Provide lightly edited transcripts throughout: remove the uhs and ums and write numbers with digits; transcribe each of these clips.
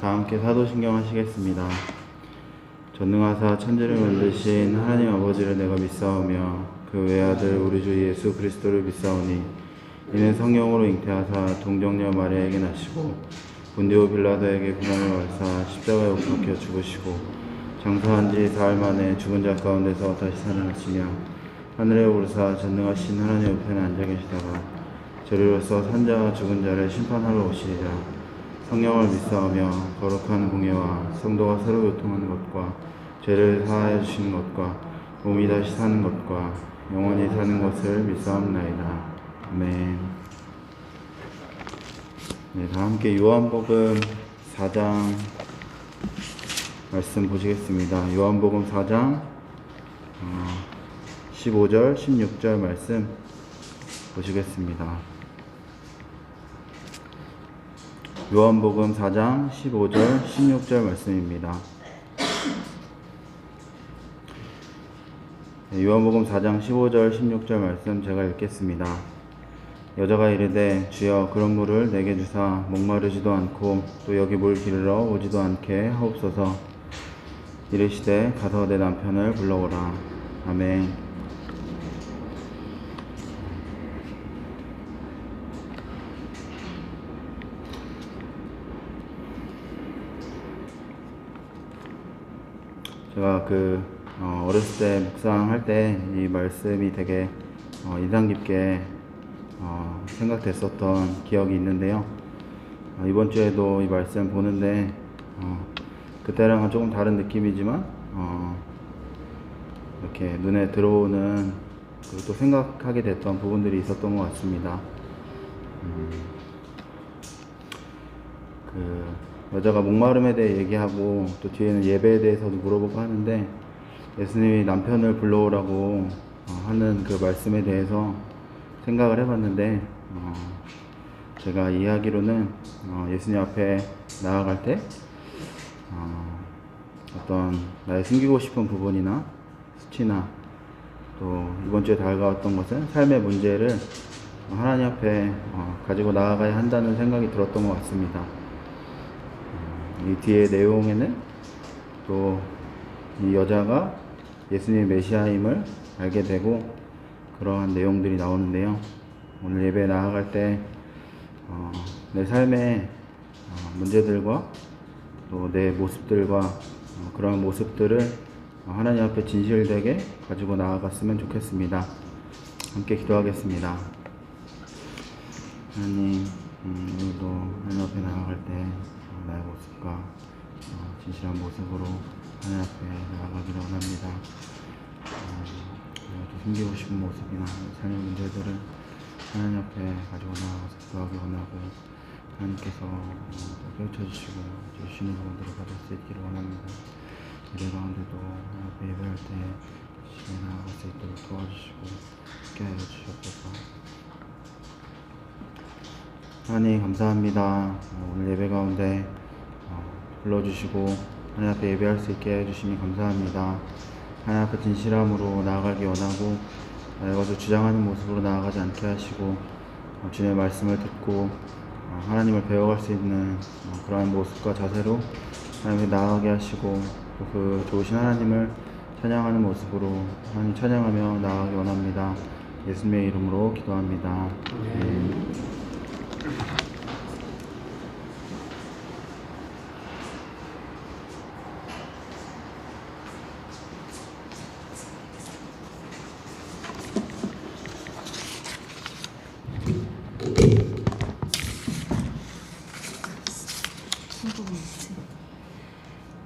다 함께 사도신경 하시겠습니다. 전능하사 천지를 만드신 하나님 아버지를 내가 믿사오며 그 외아들 우리 주 예수 그리스도를 믿사오니 이는 성령으로 잉태하사 동정녀 마리아에게 나시고 본디오 빌라도에게 고난을 받으사 십자가에 못 박혀 죽으시고 장사한 지 사흘 만에 죽은 자 가운데서 다시 살아나시며 하늘에 오르사 전능하신 하나님 우편에 앉아 계시다가 저리로서 산자와 죽은 자를 심판하러 오시리라. 성령을 믿사오며 거룩한 공예와 성도가 서로 교통하는 것과 죄를 사하여 주시는 것과 몸이 다시 사는 것과 영원히 사는 것을 믿사옵나이다. 아멘. 네, 다 함께 요한복음 4장 말씀 보시겠습니다. 요한복음 4장 15절 16절 말씀 보시겠습니다. 요한복음 4장 15절 16절 말씀입니다. 요한복음 4장 15절 16절 말씀 제가 읽겠습니다. 여자가 이르되 주여 그런 물을 내게 주사 목마르지도 않고 또 여기 물 기르러 오지도 않게 하옵소서. 이르시되 가서 내 남편을 불러오라. 아멘. 제가 어렸을 때 묵상할 때 이 말씀이 되게 인상 깊게 생각됐었던 기억이 있는데요. 이번 주에도 이 말씀 보는데 그때랑은 조금 다른 느낌이지만 이렇게 눈에 들어오는 그리고 또 생각하게 됐던 부분들이 있었던 것 같습니다. 여자가 목마름에 대해 얘기하고 또 뒤에는 예배에 대해서도 물어보고 하는데 예수님이 남편을 불러오라고 하는 그 말씀에 대해서 생각을 해봤는데 제가 이해하기로는 예수님 앞에 나아갈 때 어떤 나의 숨기고 싶은 부분이나 수치나 또 이번 주에 다가왔던 것은 삶의 문제를 하나님 앞에 가지고 나아가야 한다는 생각이 들었던 것 같습니다. 이 뒤의 내용에는 또 이 여자가 예수님의 메시아임을 알게 되고 그러한 내용들이 나오는데요. 오늘 예배에 나아갈 때 내 삶의 문제들과 또 내 모습들과 그러한 모습들을 하나님 앞에 진실되게 가지고 나아갔으면 좋겠습니다. 함께 기도하겠습니다. 하나님, 오늘도 하나님 앞에 나아갈 때 나의 모습과 진실한 모습으로 하나님 앞에 나아가기를 원합니다. 숨기고 싶은 모습이나 삶의 문제들을 하나님 앞에 가지고 나아가서 기도하기 원하고 하나님께서 깨우쳐주시고 주시는 부분들을 받을 수 있기를 원합니다. 예배 가운데도 하나님 앞에 예배할 때 집에 나아갈 수 있도록 도와주시고 함께하여 주시옵소서. 하나님 감사합니다. 오늘 예배 가운데 불러주시고 하나님 앞에 예배할 수 있게 해주시니 감사합니다. 하나님 앞에 진실함으로 나아가기 원하고 이것을 주장하는 모습으로 나아가지 않게 하시고 주님의 말씀을 듣고 하나님을 배워갈 수 있는 그러한 모습과 자세로 하나님께 나아가게 하시고 또 그 좋으신 하나님을 찬양하는 모습으로 하나님 찬양하며 나아가기 원합니다. 예수님의 이름으로 기도합니다.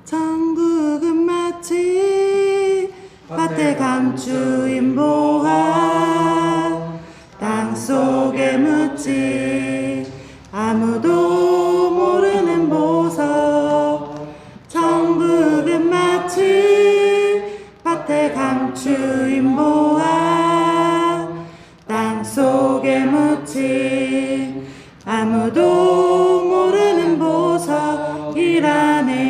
천국은 마치 밭에 감추인 보화 땅속에 묻지 아무도 모르는 보석. 천국은 마치 밭에 감추인 보화 땅속에 묻지 아무도 모르는 보석이라네.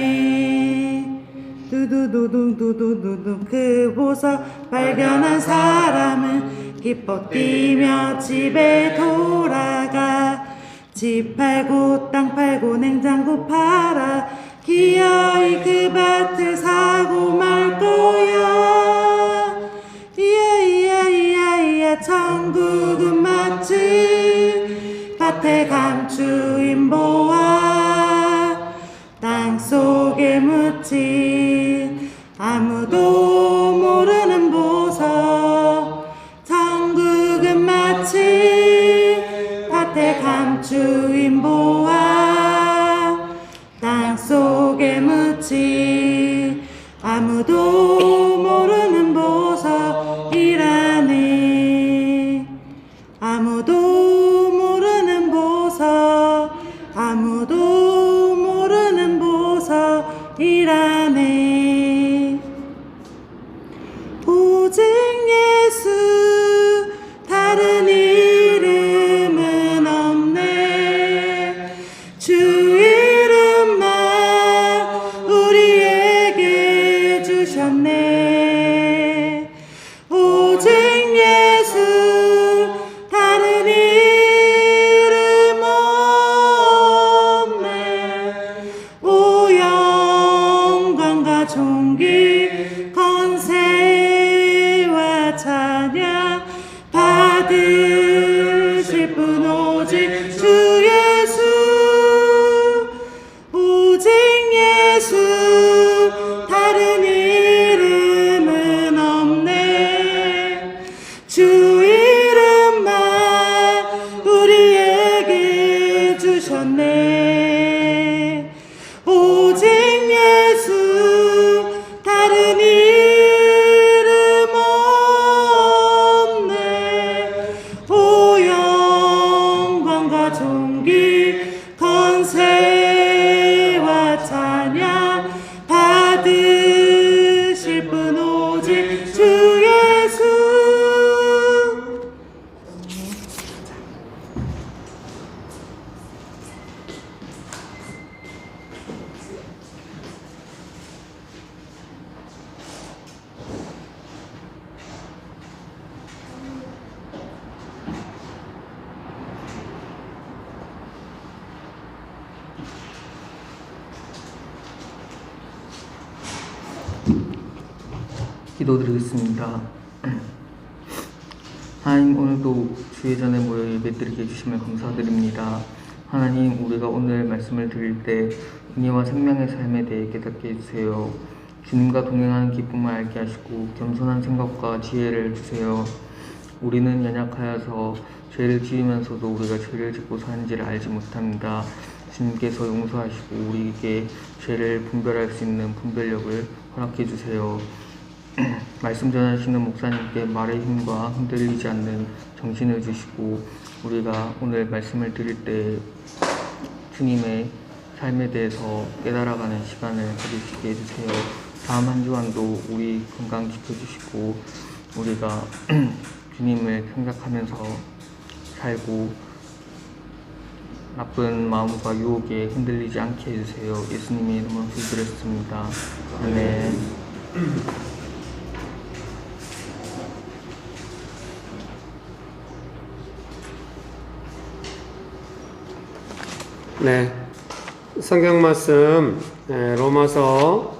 두두두둥 그 보석 발견한 사람은 기뻐 뛰며 집에 돌아가. 집 팔고 땅 팔고 냉장고 팔아 기어이 그 밭을 사고 말 거야. 이야 천국은 마치 밭에 감추인 보화, 땅속에 묻힌 아무도 모르는 보석. 천국은 마치 밭에 감추인 보화, 땅속에 묻힌 아무도 모르는 보석이라네. 아무도 모르는 보석, 아무도 모르는 보석이라네. 오직 예수 다른 이름은 없네. 주 이름만 우리에게 주셨네. 오직 예수 다른 이름 없네. 오 영광과 존귀 권세와 찬양 받으실 분 오직 주 예수. 오직 예수 다른 이름은 없네. 주 이름만 우리에게 주셨네. 오직 예수 다른 이름 없네. 오 영광과 존귀 권세와 찬양 받으실 분 오직 주 예수. 기도드리겠습니다. 하나님, 오늘도 주의 전에 모여 예배드리게 해주심을 감사드립니다. 하나님, 우리가 오늘 말씀을 드릴 때 은혜와 생명의 삶에 대해 깨닫게 해주세요. 주님과 동행하는 기쁨을 알게 하시고 겸손한 생각과 지혜를 주세요. 우리는 연약하여서 죄를 지으면서도 우리가 죄를 짓고 사는지를 알지 못합니다. 주님께서 용서하시고 우리에게 죄를 분별할 수 있는 분별력을 허락해 주세요. 말씀 전하시는 목사님께 말의 힘과 흔들리지 않는 정신을 주시고 우리가 오늘 말씀을 드릴 때 주님의 삶에 대해서 깨달아가는 시간을 가질 수 있게 해주세요. 다음 한 주간도 우리 건강 지켜주시고 우리가 주님을 생각하면서 살고 나쁜 마음과 유혹에 흔들리지 않게 해주세요. 예수님의 이름으로 기도드렸습니다. 아멘. 네, 성경 말씀 로마서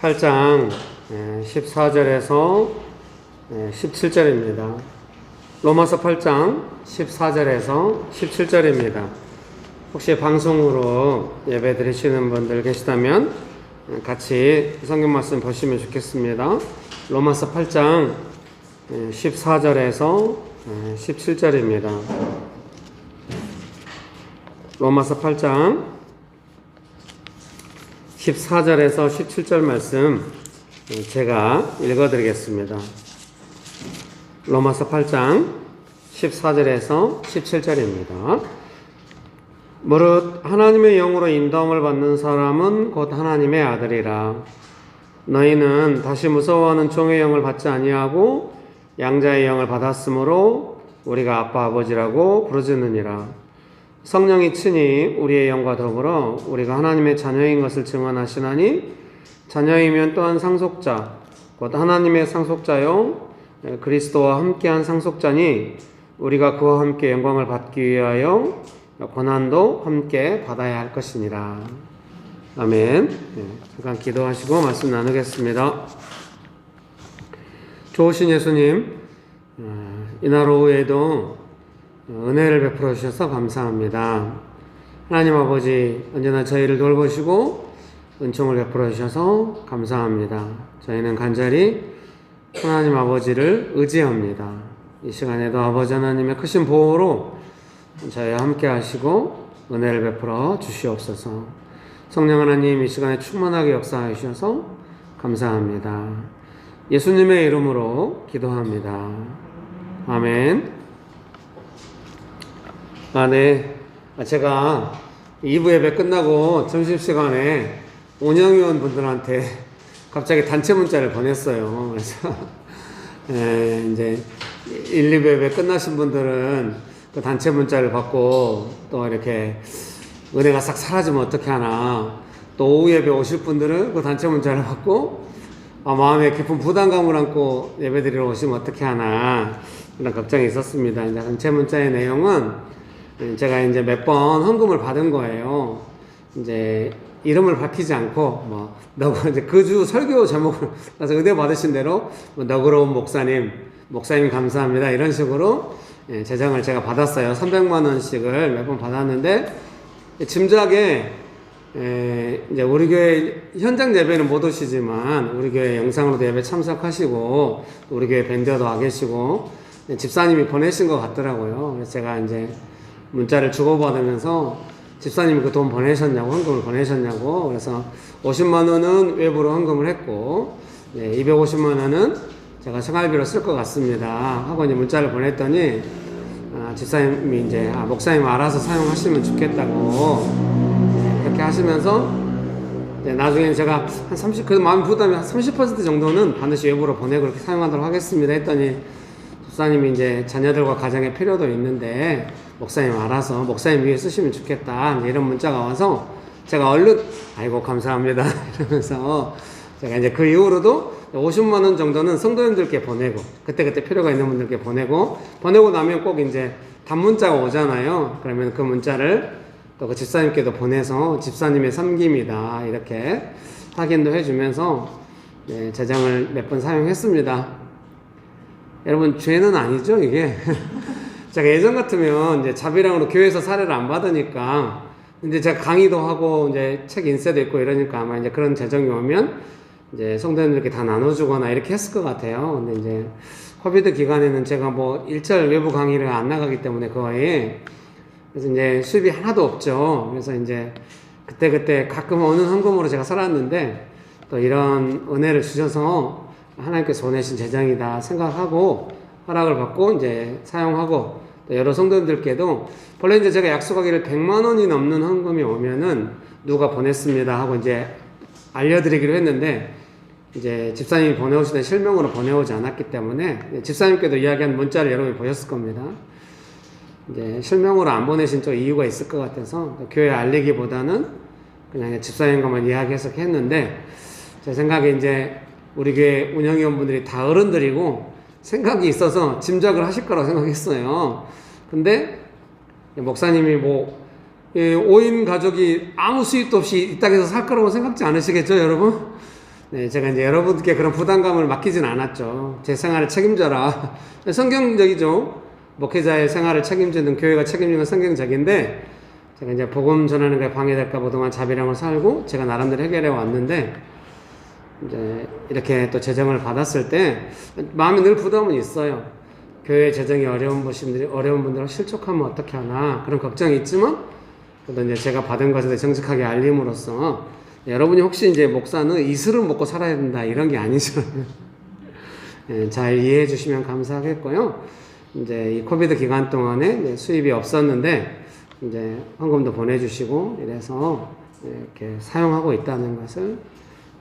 8장 14절에서 17절입니다. 로마서 8장 14절에서 17절입니다. 혹시 방송으로 예배 드리시는 분들 계시다면 같이 성경 말씀 보시면 좋겠습니다. 로마서 8장 14절에서 17절입니다. 로마서 8장 14절에서 17절 말씀 제가 읽어드리겠습니다. 로마서 8장 14절에서 17절입니다. 무릇 하나님의 영으로 인도함을 받는 사람은 곧 하나님의 아들이라. 너희는 다시 무서워하는 종의 영을 받지 아니하고 양자의 영을 받았으므로 우리가 아빠 아버지라고 부르짖느니라. 성령이 친히 우리의 영과 더불어 우리가 하나님의 자녀인 것을 증언하시나니 자녀이면 또한 상속자 곧 하나님의 상속자요 그리스도와 함께한 상속자니 우리가 그와 함께 영광을 받기 위하여 고난도 함께 받아야 할 것이니라. 아멘. 잠깐 기도하시고 말씀 나누겠습니다. 좋으신 예수님, 이날 오후에도 은혜를 베풀어 주셔서 감사합니다. 하나님 아버지, 언제나 저희를 돌보시고 은총을 베풀어 주셔서 감사합니다. 저희는 간절히 하나님 아버지를 의지합니다. 이 시간에도 아버지 하나님의 크신 보호로 저희와 함께 하시고 은혜를 베풀어 주시옵소서. 성령 하나님, 이 시간에 충만하게 역사해 주셔서 감사합니다. 예수님의 이름으로 기도합니다. 아멘. 네. 제가 2부 예배 끝나고 점심시간에 운영위원 분들한테 갑자기 단체 문자를 보냈어요. 그래서 이제 1, 2부 예배 끝나신 분들은 그 단체 문자를 받고 또 이렇게 은혜가 싹 사라지면 어떻게 하나, 또 오후 예배 오실 분들은 그 단체 문자를 받고 마음에 깊은 부담감을 안고 예배드리러 오시면 어떻게 하나, 이런 걱정이 있었습니다. 이제 단체 문자의 내용은 제가 이제 몇 번 헌금을 받은 거예요. 이제 이름을 밝히지 않고 이제 그 주 설교 제목을 그래서 의대 받으신 대로 너그러운 목사님 감사합니다, 이런 식으로 재정을 제가 받았어요. 300만 원씩을 몇 번 받았는데, 짐작에 이제 우리 교회 현장 예배는 못 오시지만 우리 교회 영상으로도 예배 참석하시고 우리 교회 밴드도 와 계시고 집사님이 보내신 것 같더라고요. 그래서 제가 이제 문자를 주고받으면서 집사님이 그 돈 보내셨냐고, 헌금을 보내셨냐고, 그래서 50만 원은 외부로 헌금을 했고 250만 원은 제가 생활비로 쓸 것 같습니다 하고 이제 문자를 보냈더니 집사님이 이제 목사님 알아서 사용하시면 좋겠다고 그렇게 하시면서 나중에 제가 한 30, 그래도 마음 부담이 한 30% 정도는 반드시 외부로 보내고 그렇게 사용하도록 하겠습니다 했더니 집사님이 이제 자녀들과 가정의 필요도 있는데 목사님 알아서 목사님 위해 쓰시면 좋겠다, 이런 문자가 와서 제가 얼른 아이고 감사합니다 이러면서 제가 이제 그 이후로도 50만 원 정도는 성도님들께 보내고 그때그때 필요가 있는 분들께 보내고 나면 꼭 이제 단문자가 오잖아요. 그러면 그 문자를 또 그 집사님께도 보내서 집사님의 섬김이다 이렇게 확인도 해주면서 재정을 몇 번 사용했습니다. 여러분, 죄는 아니죠 이게? 제가 예전 같으면 이제 자비랑으로 교회에서 사례를 안 받으니까 이제 제가 강의도 하고 이제 책 인쇄도 있고 이러니까 아마 이제 그런 재정이 오면 이제 성도님들께 다 나눠주거나 이렇게 했을 것 같아요. 근데 이제 코비드 기간에는 제가 일절 외부 강의를 안 나가기 때문에 거의, 그래서 이제 수입이 하나도 없죠. 그래서 이제 그때 가끔 오는 헌금으로 제가 살았는데 또 이런 은혜를 주셔서 하나님께서 보내신 재정이다 생각하고 허락을 받고 이제 사용하고, 또 여러 성도님들께도 본래 이제 제가 약속하기를 100만 원이 넘는 헌금이 오면은 누가 보냈습니다 하고 이제 알려드리기로 했는데, 이제 집사님이 보내오시던 실명으로 보내오지 않았기 때문에 집사님께도 이야기한 문자를 여러분이 보셨을 겁니다. 이제 실명으로 안 보내신 또 이유가 있을 것 같아서 교회에 알리기보다는 그냥 집사님과만 이야기해서 했는데, 제 생각에 이제 우리 교회 운영위원분들이 다 어른들이고 생각이 있어서 짐작을 하실 거라고 생각했어요. 근데 목사님이 5인 가족이 아무 수입도 없이 이 땅에서 살 거라고 생각지 않으시겠죠, 여러분? 제가 이제 여러분께 그런 부담감을 맡기진 않았죠. 제 생활을 책임져라. 성경적이죠. 목회자의 생활을 책임지는, 교회가 책임지는 성경적인데, 제가 이제 복음 전하는 게 방해될까 보동안 자비랑을 살고 제가 나름대로 해결해 왔는데, 이제 이렇게 또 재정을 받았을 때 마음에 늘 부담은 있어요. 교회 재정이 어려운 분들을 실족하면 어떻게 하나, 그런 걱정이 있지만, 그래도 이제 제가 받은 것에 대해 정직하게 알림으로써 여러분이 혹시 이제 목사는 이슬을 먹고 살아야 된다 이런 게 아니죠. 잘 이해해 주시면 감사하겠고요. 이제 이 코비드 기간 동안에 수입이 없었는데 이제 헌금도 보내주시고 이래서 이렇게 사용하고 있다는 것을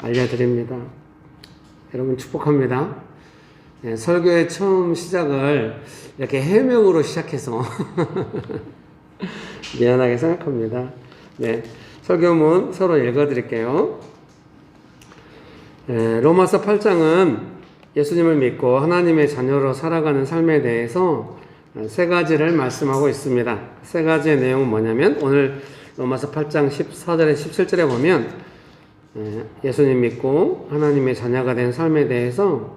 알려드립니다. 여러분 축복합니다. 설교의 처음 시작을 이렇게 해명으로 시작해서 미안하게 생각합니다. 설교문 서로 읽어드릴게요. 로마서 8장은 예수님을 믿고 하나님의 자녀로 살아가는 삶에 대해서 세 가지를 말씀하고 있습니다. 세 가지의 내용은 뭐냐면 오늘 로마서 8장 14절에 17절에 보면 예수님 믿고 하나님의 자녀가 된 삶에 대해서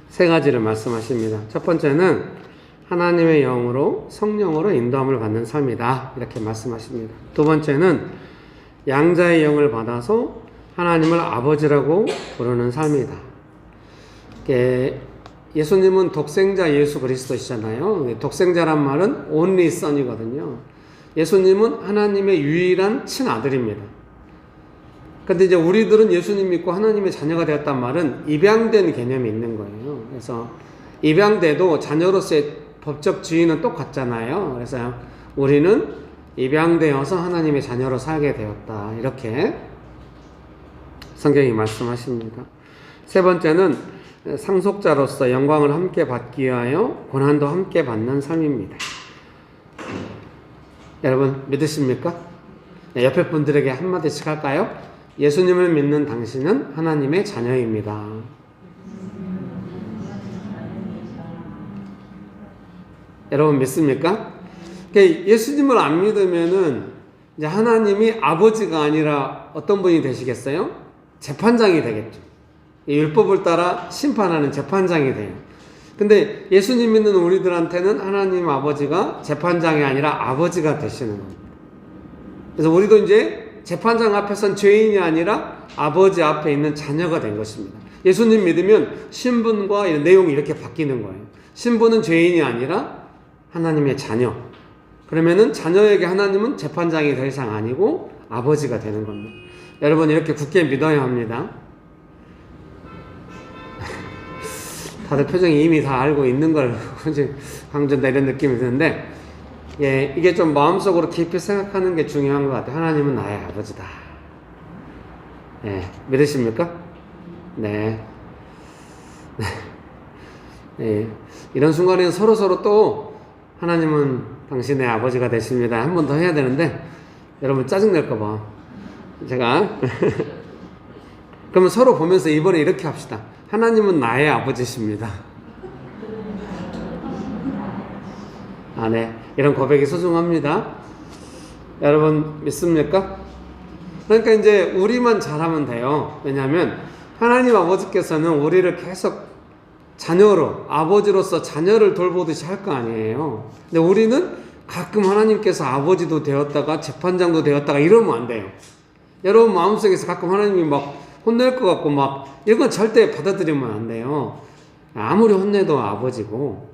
세 가지를 말씀하십니다. 첫 번째는 하나님의 영으로 성령으로 인도함을 받는 삶이다. 이렇게 말씀하십니다. 두 번째는 양자의 영을 받아서 하나님을 아버지라고 부르는 삶이다. 예수님은 독생자 예수 그리스도시잖아요. 독생자란 말은 only son이거든요. 예수님은 하나님의 유일한 친아들입니다. 근데 이제 우리들은 예수님 믿고 하나님의 자녀가 되었단 말은 입양된 개념이 있는 거예요. 그래서 입양돼도 자녀로서의 법적 지위는 똑같잖아요. 그래서 우리는 입양되어서 하나님의 자녀로 살게 되었다. 이렇게 성경이 말씀하십니다. 세 번째는 상속자로서 영광을 함께 받기 위하여 고난도 함께 받는 삶입니다. 여러분 믿으십니까? 옆에 분들에게 한마디씩 할까요? 예수님을 믿는 당신은 하나님의 자녀입니다. 여러분 믿습니까? 예수님을 안 믿으면은 이제 하나님이 아버지가 아니라 어떤 분이 되시겠어요? 재판장이 되겠죠. 율법을 따라 심판하는 재판장이 돼요. 근데 예수님 믿는 우리들한테는 하나님 아버지가 재판장이 아니라 아버지가 되시는 겁니다. 그래서 우리도 이제 재판장 앞에선 죄인이 아니라 아버지 앞에 있는 자녀가 된 것입니다. 예수님 믿으면 신분과 이런 내용이 이렇게 바뀌는 거예요. 신분은 죄인이 아니라 하나님의 자녀. 그러면은 자녀에게 하나님은 재판장이 더 이상 아니고 아버지가 되는 겁니다. 여러분 이렇게 굳게 믿어야 합니다. 다들 표정이 이미 다 알고 있는 걸 강조한다 이런 느낌이 드는데 이게 좀 마음속으로 깊이 생각하는 게 중요한 것 같아요. 하나님은 나의 아버지다. 믿으십니까? 네. 이런 순간에는 서로 또 하나님은 당신의 아버지가 되십니다. 한 번 더 해야 되는데 여러분 짜증낼까봐 제가 그러면 서로 보면서 이번에 이렇게 합시다. 하나님은 나의 아버지십니다. 네. 이런 고백이 소중합니다. 여러분 믿습니까? 그러니까 이제 우리만 잘하면 돼요. 왜냐하면 하나님 아버지께서는 우리를 계속 자녀로, 아버지로서 자녀를 돌보듯이 할 거 아니에요. 근데 우리는 가끔 하나님께서 아버지도 되었다가 재판장도 되었다가 이러면 안 돼요. 여러분 마음속에서 가끔 하나님이 막 혼낼 것 같고 막 이런 건 절대 받아들이면 안 돼요. 아무리 혼내도 아버지고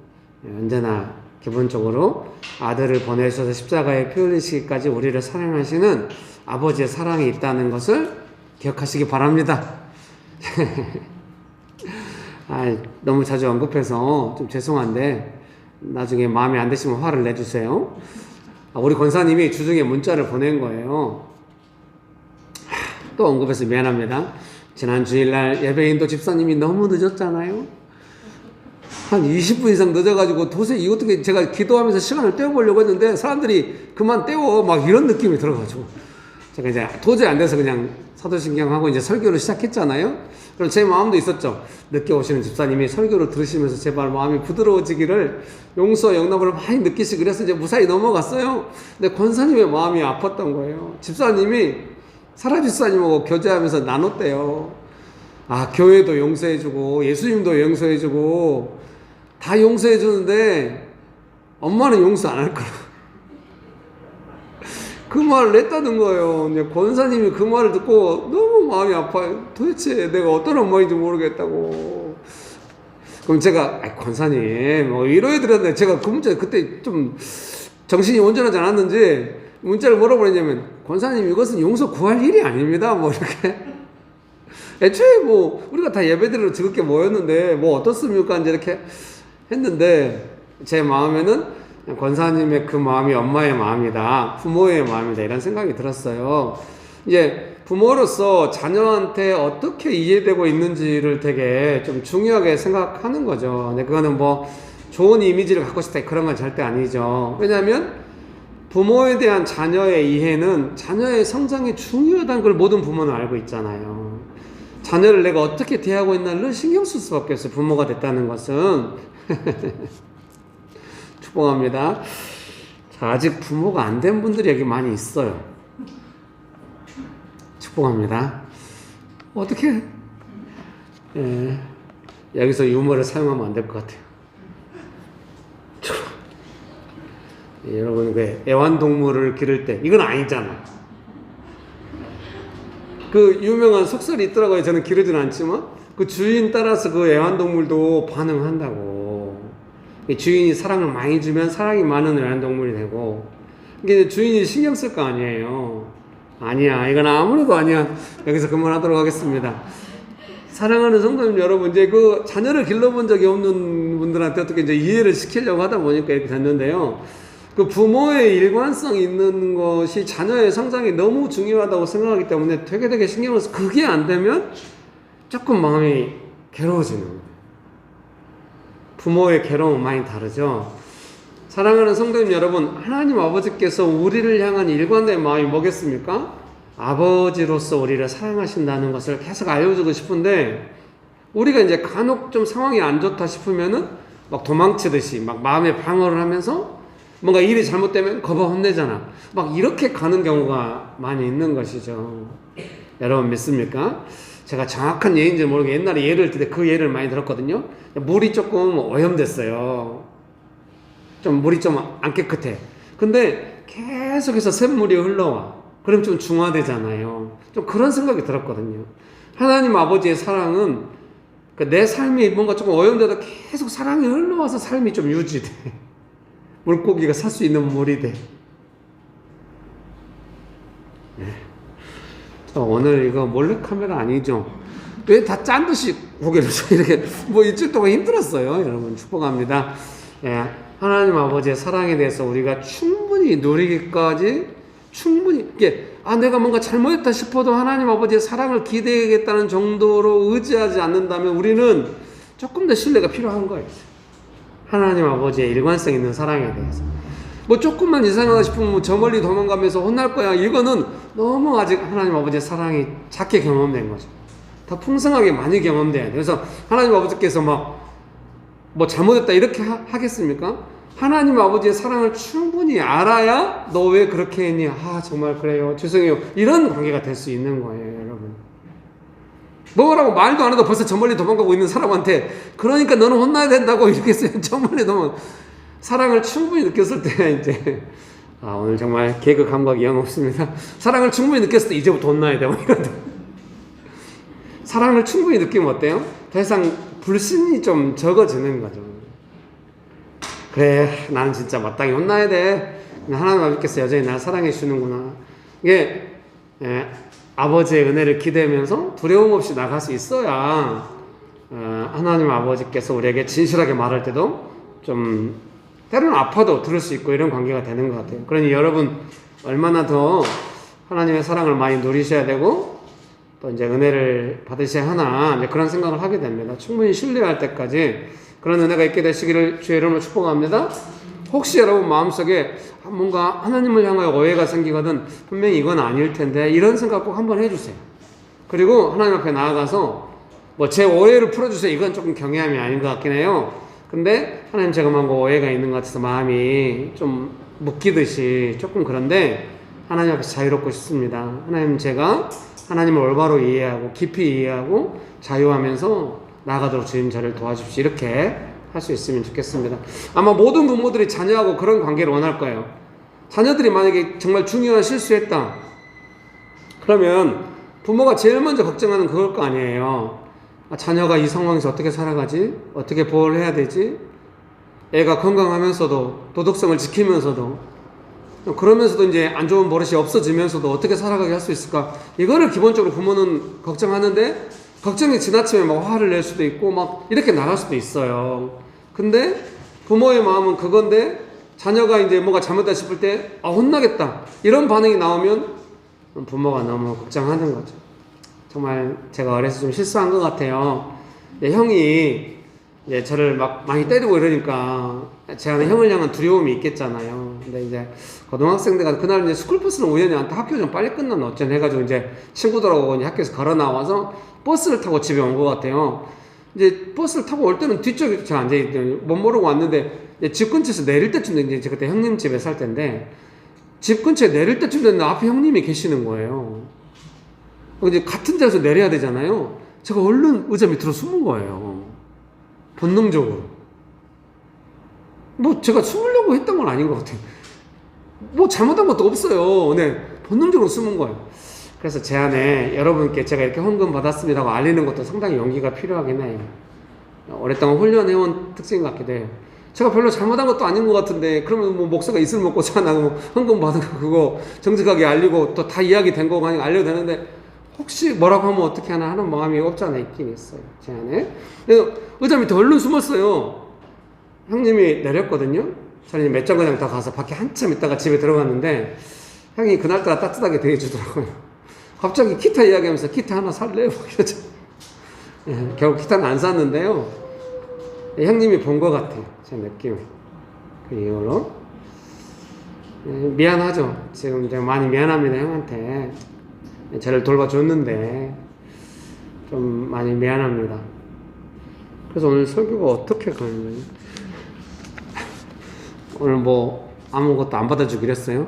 언제나 기본적으로 아들을 보내셔서 십자가에 피 흘리시기까지 우리를 사랑하시는 아버지의 사랑이 있다는 것을 기억하시기 바랍니다. 너무 자주 언급해서 좀 죄송한데 나중에 마음에 안 드시면 화를 내주세요. 우리 권사님이 주중에 문자를 보낸 거예요. 또 언급해서 미안합니다. 지난 주일날 예배인도 집사님이 너무 늦었잖아요. 한 20분 이상 늦어가지고 도저히 이거 어떻게 제가 기도하면서 시간을 때워보려고 했는데 사람들이 그만 때워 막 이런 느낌이 들어가지고 제가 이제 도저히 안 돼서 그냥 사도신경하고 이제 설교를 시작했잖아요. 그럼 제 마음도 있었죠. 늦게 오시는 집사님이 설교를 들으시면서 제발 마음이 부드러워지기를 용서 영납을 많이 느끼시 그래서 이제 무사히 넘어갔어요. 근데 권사님의 마음이 아팠던 거예요. 집사님이 사라 집사님하고 교제하면서 나눴대요. 교회도 용서해주고 예수님도 용서해주고 다 용서해주는데 엄마는 용서 안 할 거라. 그 말을 했다는 거예요. 근데 권사님이 그 말을 듣고 너무 마음이 아파요. 도대체 내가 어떤 엄마인지 모르겠다고. 그럼 제가 권사님 위로해드렸는데 제가 그 문자 그때 좀 정신이 온전하지 않았는지 문자를 뭐라고 그랬냐면 권사님 이것은 용서 구할 일이 아닙니다. 이렇게 애초에 우리가 다 예배드리러 즐겁게 모였는데 어떻습니까? 이제 이렇게 했는데 제 마음에는 권사님의 그 마음이 엄마의 마음이다. 부모의 마음이다. 이런 생각이 들었어요. 이제 부모로서 자녀한테 어떻게 이해되고 있는지를 되게 좀 중요하게 생각하는 거죠. 근데 그거는 좋은 이미지를 갖고 싶다. 그런 건 절대 아니죠. 왜냐하면 부모에 대한 자녀의 이해는 자녀의 성장이 중요하다는 걸 모든 부모는 알고 있잖아요. 자녀를 내가 어떻게 대하고 있나를 신경 쓸 수밖에 없어요. 부모가 됐다는 것은. 축복합니다. 자, 아직 부모가 안 된 분들이 여기 많이 있어요. 축복합니다. 어떻게? 예, 여기서 유머를 사용하면 안 될 것 같아요. 예, 여러분, 그 애완동물을 기를 때 이건 아니잖아. 그 유명한 속설이 있더라고요. 저는 기르진 않지만 그 주인 따라서 그 애완동물도 반응한다고. 주인이 사랑을 많이 주면 사랑이 많은 애완동물이 되고, 이게 주인이 신경 쓸 거 아니에요. 아니야, 이건 아무래도 아니야. 여기서 그만하도록 하겠습니다. 사랑하는 성도님 여러분, 이제 그 자녀를 길러본 적이 없는 분들한테 어떻게 이제 이해를 시키려고 하다 보니까 이렇게 됐는데요. 그 부모의 일관성 있는 것이 자녀의 성장이 너무 중요하다고 생각하기 때문에 되게 신경을 써서 그게 안 되면 조금 마음이 괴로워지는 거예요. 부모의 괴로움은 많이 다르죠. 사랑하는 성도님 여러분, 하나님 아버지께서 우리를 향한 일관된 마음이 뭐겠습니까? 아버지로서 우리를 사랑하신다는 것을 계속 알려주고 싶은데, 우리가 이제 간혹 좀 상황이 안 좋다 싶으면은 막 도망치듯이 막 마음의 방어를 하면서 뭔가 일이 잘못되면 거봐 혼내잖아. 막 이렇게 가는 경우가 많이 있는 것이죠. 여러분 믿습니까? 제가 정확한 예인지 모르게 옛날에 예를 들 때 그 예를 많이 들었거든요. 물이 조금 오염됐어요. 좀 물이 좀 안 깨끗해. 근데 계속해서 샘물이 흘러와. 그럼 좀 중화되잖아요. 좀 그런 생각이 들었거든요. 하나님 아버지의 사랑은 내 삶이 뭔가 조금 오염돼도 계속 사랑이 흘러와서 삶이 좀 유지돼. 물고기가 살 수 있는 물이 돼. 네. 오늘 이거 몰래카메라 아니죠? 왜 다 짠 듯이 고개를 이렇게 뭐 일주일 동안 힘들었어요. 여러분 축복합니다. 예, 하나님 아버지의 사랑에 대해서 우리가 충분히 누리기까지 충분히 이게 내가 뭔가 잘못했다 싶어도 하나님 아버지의 사랑을 기대하겠다는 정도로 의지하지 않는다면 우리는 조금 더 신뢰가 필요한 거예요. 하나님 아버지의 일관성 있는 사랑에 대해서. 뭐 조금만 이상하다 싶으면 저 멀리 도망가면서 혼날 거야. 이거는 너무 아직 하나님 아버지의 사랑이 작게 경험된 거죠. 더 풍성하게 많이 경험돼야 돼요. 그래서 하나님 아버지께서 뭐 잘못했다 이렇게 하겠습니까? 하나님 아버지의 사랑을 충분히 알아야 너 왜 그렇게 했니? 정말 그래요. 죄송해요. 이런 관계가 될 수 있는 거예요, 여러분. 뭐라고 말도 안 해도 벌써 저 멀리 도망가고 있는 사람한테 그러니까 너는 혼나야 된다고 이렇게 했어요. 저 멀리 도망. 사랑을 충분히 느꼈을 때 이제 오늘 정말 개그 감각이 영 없습니다. 사랑을 충분히 느꼈을 때 이제부터 혼나야 돼. 이런. 사랑을 충분히 느끼면 어때요? 더 이상 불신이 좀 적어지는 거죠. 그래, 나는 진짜 마땅히 혼나야 돼. 하나님 아버지께서 여전히 날 사랑해 주는구나. 이게 아버지의 은혜를 기대하면서 두려움 없이 나갈 수 있어야 하나님 아버지께서 우리에게 진실하게 말할 때도 좀 때로는 아파도 들을 수 있고 이런 관계가 되는 것 같아요. 그러니 여러분 얼마나 더 하나님의 사랑을 많이 누리셔야 되고 또 이제 은혜를 받으셔야 하나 이제 그런 생각을 하게 됩니다. 충분히 신뢰할 때까지 그런 은혜가 있게 되시기를 주의 이름으로 축복합니다. 혹시 여러분 마음속에 뭔가 하나님을 향하여 오해가 생기거든 분명히 이건 아닐 텐데 이런 생각 꼭 한번 해주세요. 그리고 하나님 앞에 나아가서 뭐 제 오해를 풀어주세요. 이건 조금 경외함이 아닌 것 같긴 해요. 근데 하나님 제가 뭔가 오해가 있는 것 같아서 마음이 좀 묶이듯이 조금 그런데 하나님 앞에서 자유롭고 싶습니다. 하나님 제가 하나님을 올바로 이해하고 깊이 이해하고 자유하면서 나아가도록 주님 저를 도와주십시오. 이렇게 할 수 있으면 좋겠습니다. 아마 모든 부모들이 자녀하고 그런 관계를 원할 거예요. 자녀들이 만약에 정말 중요한 실수했다. 그러면 부모가 제일 먼저 걱정하는 그걸 거 아니에요. 자녀가 이 상황에서 어떻게 살아가지? 어떻게 보호를 해야 되지? 애가 건강하면서도 도덕성을 지키면서도 그러면서도 이제 안 좋은 버릇이 없어지면서도 어떻게 살아가게 할 수 있을까? 이거를 기본적으로 부모는 걱정하는데 걱정이 지나치면 막 화를 낼 수도 있고 막 이렇게 나갈 수도 있어요. 근데 부모의 마음은 그건데 자녀가 이제 뭐가 잘못했다 싶을 때 혼나겠다 이런 반응이 나오면 부모가 너무 걱정하는 거죠. 정말 제가 어려서 좀 실수한 것 같아요. 형이 이제 저를 막 많이 때리고 이러니까 제가 형을 향한 두려움이 있겠잖아요. 근데 이제 고등학생 때가 그날 이제 스쿨버스는 우연히 학교 좀 빨리 끝났나 어쩐 해가지고 이제 친구들하고 이제 학교에서 걸어 나와서 버스를 타고 집에 온 것 같아요. 이제 버스를 타고 올 때는 뒤쪽에 제가 앉아있더니 못 모르고 왔는데 집 근처에서 내릴 때쯤 이제 제가 그때 형님 집에 살 때인데 집 근처에 내릴 때쯤 됐는데 앞에 형님이 계시는 거예요. 이제 같은 데서 내려야 되잖아요. 제가 얼른 의자 밑으로 숨은 거예요. 본능적으로. 뭐 제가 숨으려고 했던 건 아닌 것 같아요. 뭐 잘못한 것도 없어요. 네, 본능적으로 숨은 거예요. 그래서 제 안에 여러분께 제가 이렇게 헌금 받았습니다고 알리는 것도 상당히 용기가 필요하긴 해요. 오랫동안 훈련해온 특징 같기도 해요. 제가 별로 잘못한 것도 아닌 것 같은데 그러면 뭐 목사가 이슬 먹고 자나 뭐 헌금 받은 거 그거 정직하게 알리고 또 다 이야기 된 거고 하니까 알려도 되는데 혹시 뭐라고 하면 어떻게 하나 하는 마음이 없지 않아 있긴 있어요. 제 안에. 그래서 의자 밑에 얼른 숨었어요. 형님이 내렸거든요. 저는 몇 정거장 더 가서 밖에 한참 있다가 집에 들어갔는데 형이 그날따라 따뜻하게 대해주더라고요. 갑자기 기타 이야기하면서 기타 하나 살래? 뭐 이러죠. 예, 결국 기타는 안 샀는데요. 형님이 본 것 같아요. 제 느낌이. 그 이후로. 예, 미안하죠. 지금 제가 많이 미안합니다. 형한테. 저를 돌봐줬는데 좀 많이 미안합니다. 그래서 오늘 설교가 어떻게 가는 오늘 뭐 아무것도 안 받아주기로 했어요.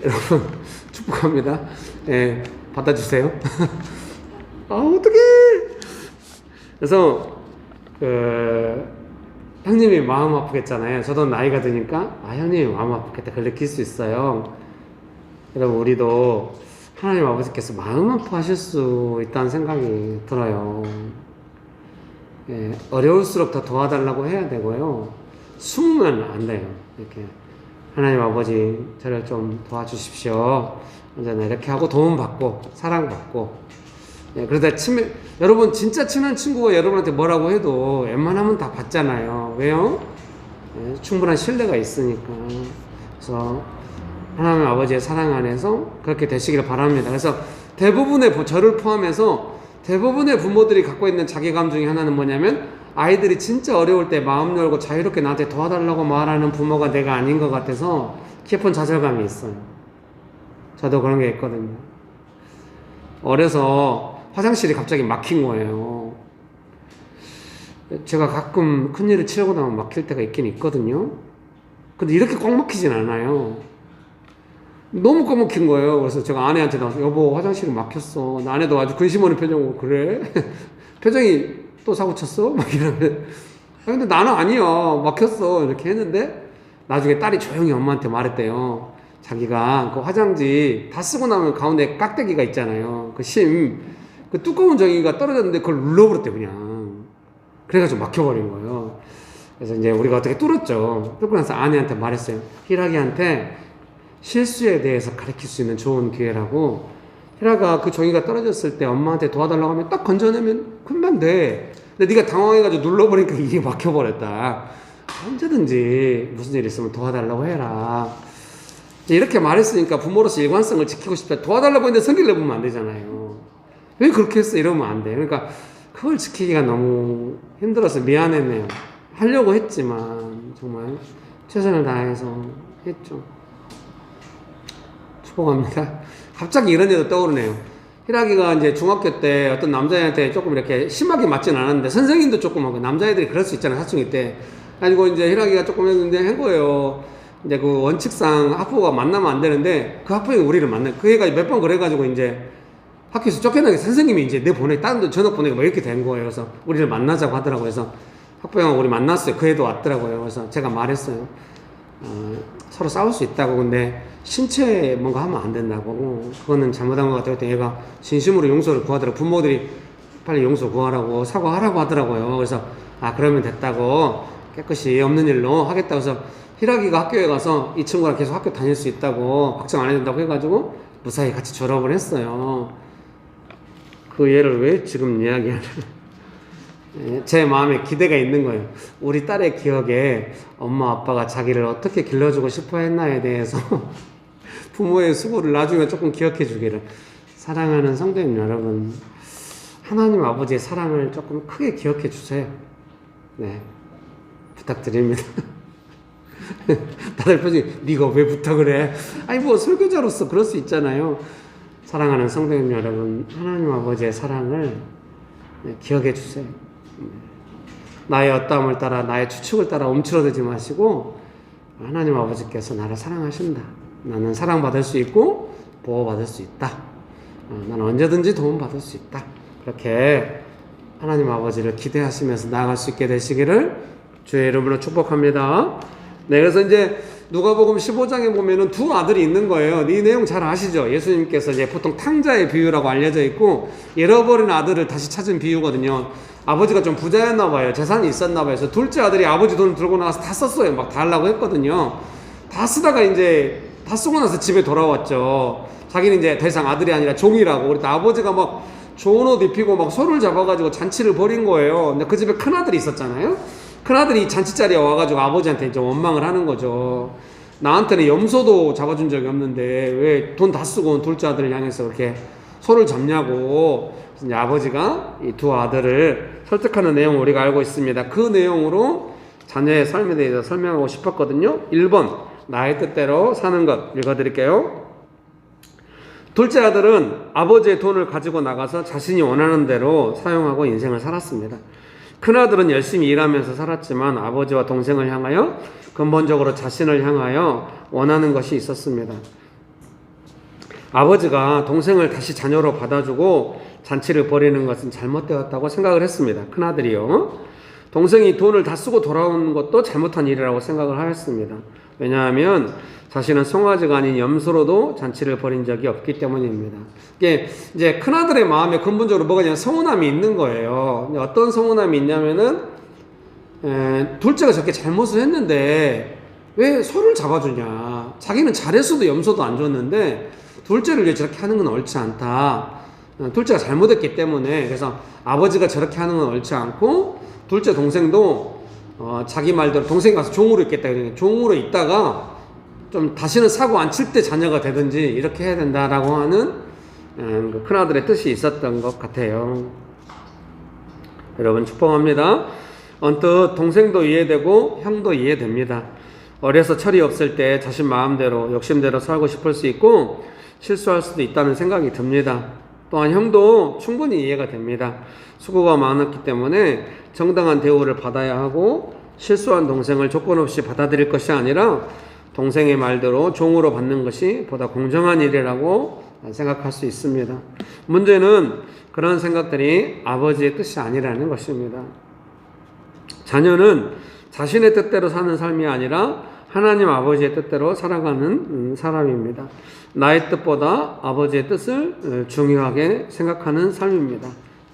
여러분 축복합니다. 예, 받아주세요. 아 어떡해. 그래서 형님이 마음 아프겠잖아요. 저도 나이가 드니까 아 형님이 마음 아프겠다 그걸 느낄 수 있어요. 여러분 우리도 하나님 아버지께서 마음 아파하실 수 있다는 생각이 들어요. 예, 어려울수록 더 도와달라고 해야 되고요. 숨으면 안 돼요. 이렇게 하나님 아버지 저를 좀 도와주십시오. 언제나 이렇게 하고 도움받고 사랑받고. 예, 그러다 여러분 진짜 친한 친구가 여러분한테 뭐라고 해도 웬만하면 다 받잖아요. 왜요? 예, 충분한 신뢰가 있으니까. 그래서 하나님 아버지의 사랑 안에서 그렇게 되시기를 바랍니다. 그래서 대부분의 저를 포함해서 대부분의 부모들이 갖고 있는 자괴감 중에 하나는 뭐냐면 아이들이 진짜 어려울 때 마음 열고 자유롭게 나한테 도와달라고 말하는 부모가 내가 아닌 것 같아서 깊은 좌절감이 있어요. 저도 그런 게 있거든요. 어려서 화장실이 갑자기 막힌 거예요. 제가 가끔 큰일을 치려고 나면 막힐 때가 있긴 있거든요. 근데 이렇게 꽉 막히진 않아요. 너무 꽉 막힌 거예요. 그래서 제가 아내한테 나와서 여보 화장실이 막혔어. 아내도 아주 근심 어린 표정으로 그래? 표정이 또 사고 쳤어? 막 이러면 근데 나는 아니야 막혔어 이렇게 했는데 나중에 딸이 조용히 엄마한테 말했대요. 자기가 그 화장지 다 쓰고 나면 가운데 깍대기가 있잖아요. 그 두꺼운 종이가 떨어졌는데 그걸 눌러버렸대 그냥. 그래가지고 막혀버린 거예요. 그래서 이제 우리가 어떻게 뚫었죠. 뚫고 나서 아내한테 말했어요. 희락이한테 실수에 대해서 가르칠 수 있는 좋은 기회라고. 희락아 그 종이가 떨어졌을 때 엄마한테 도와달라고 하면 딱 건져내면 금방 돼. 근데 네가 당황해가지고 눌러버리니까 이게 막혀버렸다. 언제든지 무슨 일 있으면 도와달라고 해라. 이렇게 말했으니까 부모로서 일관성을 지키고 싶다. 도와달라고 했는데 성질 내보면 안 되잖아요. 왜 그렇게 했어? 이러면 안 돼. 그러니까 그걸 지키기가 너무 힘들어서 미안했네요. 하려고 했지만 정말 최선을 다해서 했죠. 축복합니다. 갑자기 이런 일도 떠오르네요. 희락이가 이제 중학교 때 어떤 남자애한테 조금 이렇게 심하게 맞진 않았는데 선생님도 조금 하고 남자애들이 그럴 수 있잖아요. 사춘기 때. 가지고 이제 희락이가 조금 했는데 한 거예요. 이제 그 원칙상 학부가 만나면 안 되는데 그 학부형이 우리를 만나. 그 애가 몇 번 그래가지고 이제 학교에서 쫓겨나게 선생님이 이제 내 보내 다른 데 전화 보내고 뭐 이렇게 된 거예요. 그래서 우리를 만나자고 하더라고요. 그래서 학부형하고 우리 만났어요. 그 애도 왔더라고요. 그래서 제가 말했어요. 서로 싸울 수 있다고. 근데 신체에 뭔가 하면 안 된다고. 그거는 잘못한 것 같아요. 그때 얘가 진심으로 용서를 구하더라고요. 부모들이 빨리 용서 구하라고 사과하라고 하더라고요. 그래서 그러면 됐다고 깨끗이 없는 일로 하겠다고 해서 희락이가 학교에 가서 이 친구랑 계속 학교 다닐 수 있다고 걱정 안 해도 된다고 해가지고 무사히 같이 졸업을 했어요. 그 예를 왜 지금 이야기하는 제 마음에 기대가 있는 거예요. 우리 딸의 기억에 엄마 아빠가 자기를 어떻게 길러주고 싶어 했나에 대해서 부모의 수고를 나중에 조금 기억해 주기를. 사랑하는 성도님 여러분, 하나님 아버지의 사랑을 조금 크게 기억해 주세요. 네, 부탁드립니다. 다들 표정이 네가 왜 부탁을 해? 아니 뭐 설교자로서 그럴 수 있잖아요. 사랑하는 성도님 여러분, 하나님 아버지의 사랑을 기억해 주세요. 나의 엇담을 따라 나의 추측을 따라 움츠러들지 마시고 하나님 아버지께서 나를 사랑하신다. 나는 사랑받을 수 있고 보호받을 수 있다. 나는 언제든지 도움받을 수 있다. 그렇게 하나님 아버지를 기대하시면서 나아갈 수 있게 되시기를 주의 이름으로 축복합니다. 네, 그래서 이제 누가복음 15장에 보면은 두 아들이 있는 거예요. 이 내용 잘 아시죠? 예수님께서 이제 보통 탕자의 비유라고 알려져 있고 잃어버린 아들을 다시 찾은 비유거든요. 아버지가 좀 부자였나 봐요. 재산이 있었나 봐요. 그래서 둘째 아들이 아버지 돈을 들고 나가서 다 썼어요. 막 다 하려고 했거든요. 다 쓰다가 이제 다 쓰고 나서 집에 돌아왔죠. 자기는 이제 더 이상 아들이 아니라 종이라고. 그러니까 아버지가 막 좋은 옷 입히고 막 소를 잡아가지고 잔치를 벌인 거예요. 근데 그 집에 큰아들이 있었잖아요. 큰아들이 잔치 자리에 와가지고 아버지한테 이제 원망을 하는 거죠. 나한테는 염소도 잡아준 적이 없는데 왜 돈 다 쓰고 온 둘째 아들을 향해서 그렇게 소를 잡냐고. 이제 아버지가 이 두 아들을 설득하는 내용을 우리가 알고 있습니다. 그 내용으로 자녀의 삶에 대해서 설명하고 싶었거든요. 1번 나의 뜻대로 사는 것 읽어드릴게요. 둘째 아들은 아버지의 돈을 가지고 나가서 자신이 원하는 대로 사용하고 인생을 살았습니다. 큰아들은 열심히 일하면서 살았지만 아버지와 동생을 향하여 근본적으로 자신을 향하여 원하는 것이 있었습니다. 아버지가 동생을 다시 자녀로 받아주고 잔치를 벌이는 것은 잘못되었다고 생각을 했습니다. 큰아들이요. 동생이 돈을 다 쓰고 돌아오는 것도 잘못한 일이라고 생각을 하였습니다. 왜냐하면 자신은 송아지가 아닌 염소로도 잔치를 벌인 적이 없기 때문입니다. 이게 이제 큰아들의 마음에 근본적으로 뭐가 있냐면 서운함이 있는 거예요. 어떤 서운함이 있냐면은 둘째가 저렇게 잘못을 했는데 왜 소를 잡아주냐. 자기는 잘했어도 염소도 안 줬는데 둘째를 왜 저렇게 하는 건 옳지 않다. 둘째가 잘못했기 때문에. 그래서 아버지가 저렇게 하는 건 옳지 않고 둘째 동생도 자기 말대로 동생이 가서 종으로 있겠다. 종으로 있다가 좀 다시는 사고 안 칠 때 자녀가 되든지 이렇게 해야 된다라고 하는 그 큰아들의 뜻이 있었던 것 같아요. 여러분 축복합니다. 언뜻 동생도 이해되고 형도 이해됩니다. 어려서 철이 없을 때 자신 마음대로 욕심대로 살고 싶을 수 있고 실수할 수도 있다는 생각이 듭니다. 또한 형도 충분히 이해가 됩니다. 수고가 많았기 때문에 정당한 대우를 받아야 하고 실수한 동생을 조건 없이 받아들일 것이 아니라 동생의 말대로 종으로 받는 것이 보다 공정한 일이라고 생각할 수 있습니다. 문제는 그런 생각들이 아버지의 뜻이 아니라는 것입니다. 자녀는 자신의 뜻대로 사는 삶이 아니라 하나님 아버지의 뜻대로 살아가는 사람입니다. 나의 뜻보다 아버지의 뜻을 중요하게 생각하는 삶입니다.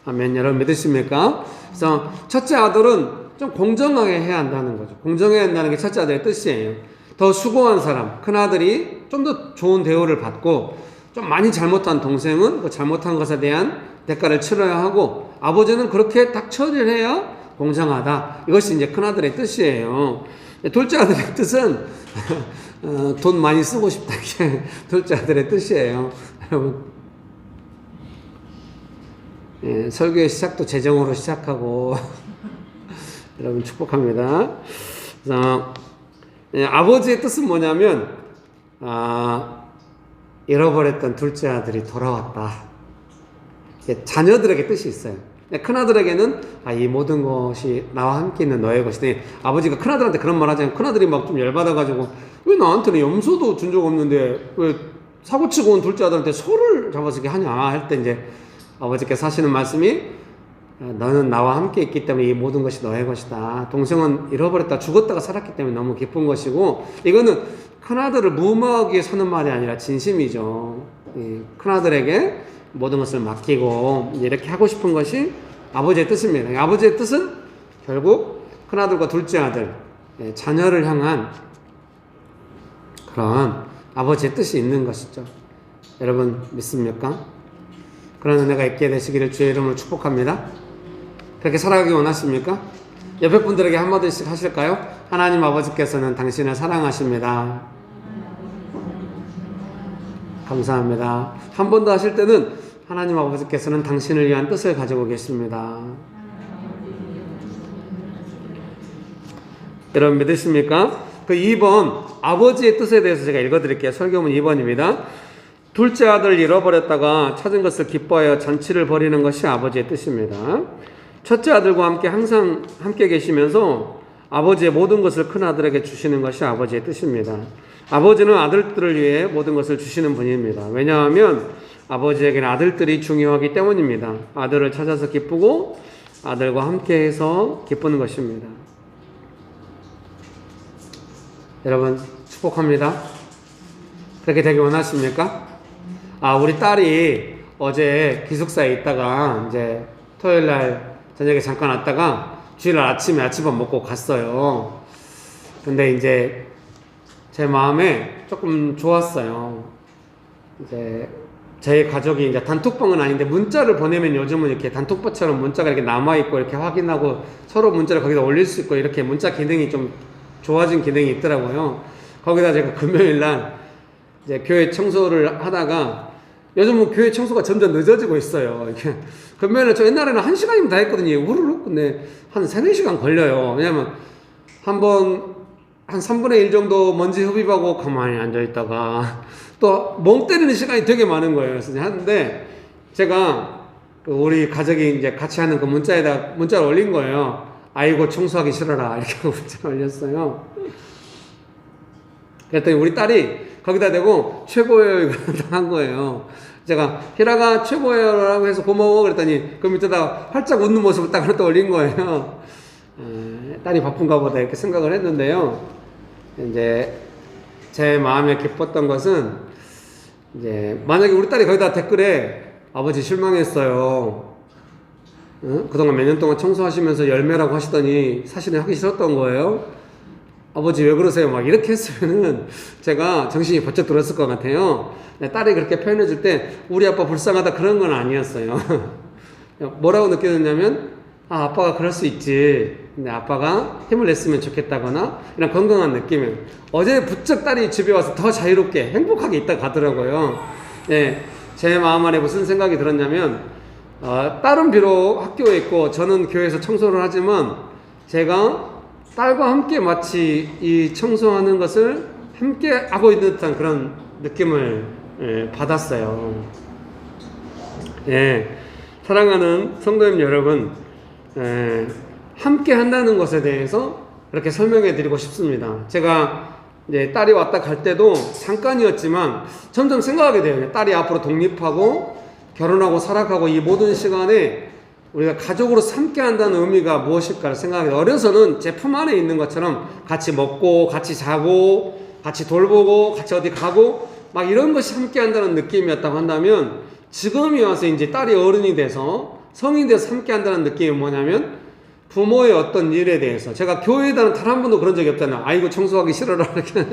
아멘. 여러분 믿으십니까? 그래서 첫째 아들은 좀 공정하게 해야 한다는 거죠. 공정해야 한다는 게 첫째 아들의 뜻이에요. 더 수고한 사람, 큰아들이 좀 더 좋은 대우를 받고 좀 많이 잘못한 동생은 그 잘못한 것에 대한 대가를 치러야 하고 아버지는 그렇게 딱 처리를 해야 공정하다. 이것이 이제 큰아들의 뜻이에요. 둘째 아들의 뜻은 돈 많이 쓰고 싶다. 이게 둘째 아들의 뜻이에요. 여러분 설교의 시작도 재정으로 시작하고 여러분 축복합니다. 그래서 아버지의 뜻은 뭐냐면 잃어버렸던 둘째 아들이 돌아왔다. 자녀들에게 뜻이 있어요. 큰아들에게는 이 모든 것이 나와 함께 있는 너의 것이니 아버지가 큰아들한테 그런 말 하잖아요. 큰아들이 막 좀 열받아가지고 왜 나한테는 염소도 준 적 없는데 왜 사고치고 온 둘째 아들한테 소를 잡아서 이렇게 하냐 할 때 이제 아버지께서 하시는 말씀이 너는 나와 함께 있기 때문에 이 모든 것이 너의 것이다. 동생은 잃어버렸다 죽었다가 살았기 때문에 너무 기쁜 것이고 이거는 큰아들을 무마하기 위해 서는 말이 아니라 진심이죠. 큰아들에게 모든 것을 맡기고 이렇게 하고 싶은 것이 아버지의 뜻입니다. 아버지의 뜻은 결국 큰아들과 둘째 아들 자녀를 향한 그런 아버지의 뜻이 있는 것이죠. 여러분 믿습니까? 그런 은혜가 있게 되시기를 주의 이름으로 축복합니다. 그렇게 살아가기 원하십니까? 옆에 분들에게 한마디씩 하실까요? 하나님 아버지께서는 당신을 사랑하십니다. 감사합니다. 한 번 더 하실 때는 하나님 아버지께서는 당신을 위한 뜻을 가지고 계십니다. 여러분 믿으십니까? 그 2번 아버지의 뜻에 대해서 제가 읽어드릴게요. 설교문 2번입니다. 둘째 아들을 잃어버렸다가 찾은 것을 기뻐하여 잔치를 벌이는 것이 아버지의 뜻입니다. 첫째 아들과 함께 항상 함께 계시면서 아버지의 모든 것을 큰 아들에게 주시는 것이 아버지의 뜻입니다. 아버지는 아들들을 위해 모든 것을 주시는 분입니다. 왜냐하면 아버지에게는 아들들이 중요하기 때문입니다. 아들을 찾아서 기쁘고 아들과 함께해서 기쁘는 것입니다. 여러분 축복합니다. 그렇게 되길 원하십니까? 우리 딸이 어제 기숙사에 있다가 이제 토요일 날 저녁에 잠깐 왔다가 주일날 아침에 아침밥 먹고 갔어요. 근데 이제 제 마음에 조금 좋았어요. 이제 저희 가족이 이제 단톡방은 아닌데 문자를 보내면 요즘은 이렇게 단톡방처럼 문자가 이렇게 남아있고 이렇게 확인하고 서로 문자를 거기다 올릴 수 있고 이렇게 문자 기능이 좀 좋아진 기능이 있더라고요. 거기다 제가 금요일날 이제 교회 청소를 하다가 요즘은 교회 청소가 점점 늦어지고 있어요. 이렇게 금요일에 저 옛날에는 1시간이면 다 했거든요. 우르르 근데 한 3-4시간 걸려요. 왜냐면 한 3분의 1 정도 먼지 흡입하고 가만히 앉아있다가 또 멍 때리는 시간이 되게 많은 거예요. 그래서 하는데 제가 우리 가족이 이제 같이 하는 그 문자를 올린 거예요. 아이고 청소하기 싫어라 이렇게 문자를 올렸어요. 그랬더니 우리 딸이 거기다 대고 최고예요 이걸 한 거예요. 제가 희라가 최고예요라고 해서 고마워 그랬더니 그 밑에다가 활짝 웃는 모습을 딱 하나 또 올린 거예요. 딸이 바쁜가 보다 이렇게 생각을 했는데요. 이제 제 마음에 기뻤던 것은 이제 만약에 우리 딸이 거기다 댓글에 아버지 실망했어요. 그동안 몇 년 동안 청소하시면서 열매라고 하시더니 사실은 하기 싫었던 거예요. 아버지 왜 그러세요? 막 이렇게 했으면은 제가 정신이 번쩍 들었을 것 같아요. 딸이 그렇게 표현해 줄 때 우리 아빠 불쌍하다 그런 건 아니었어요. 뭐라고 느꼈냐면 아빠가 그럴 수 있지. 근데 아빠가 힘을 냈으면 좋겠다거나 이런 건강한 느낌이에요. 어제 부쩍 딸이 집에 와서 더 자유롭게 행복하게 있다 가더라고요. 네, 제 마음 안에 무슨 생각이 들었냐면 딸은 비록 학교에 있고 저는 교회에서 청소를 하지만 제가 딸과 함께 마치 이 청소하는 것을 함께 하고 있는 듯한 그런 느낌을 받았어요. 예, 사랑하는 성도님 여러분, 함께 한다는 것에 대해서 이렇게 설명해 드리고 싶습니다. 제가 이제 딸이 왔다 갈 때도 잠깐이었지만 점점 생각하게 돼요. 딸이 앞으로 독립하고 결혼하고 살아가고 이 모든 시간에 우리가 가족으로 함께 한다는 의미가 무엇일까를 생각하게 돼요. 어려서는 제 품 안에 있는 것처럼 같이 먹고 같이 자고 같이 돌보고 같이 어디 가고 막 이런 것이 함께 한다는 느낌이었다고 한다면 지금이 와서 이제 딸이 어른이 돼서 성인이 돼서 함께 한다는 느낌이 뭐냐면 부모의 어떤 일에 대해서 제가 교회에다는 단 한 번도 그런 적이 없잖아요. 아이고 청소하기 싫어라 이렇게.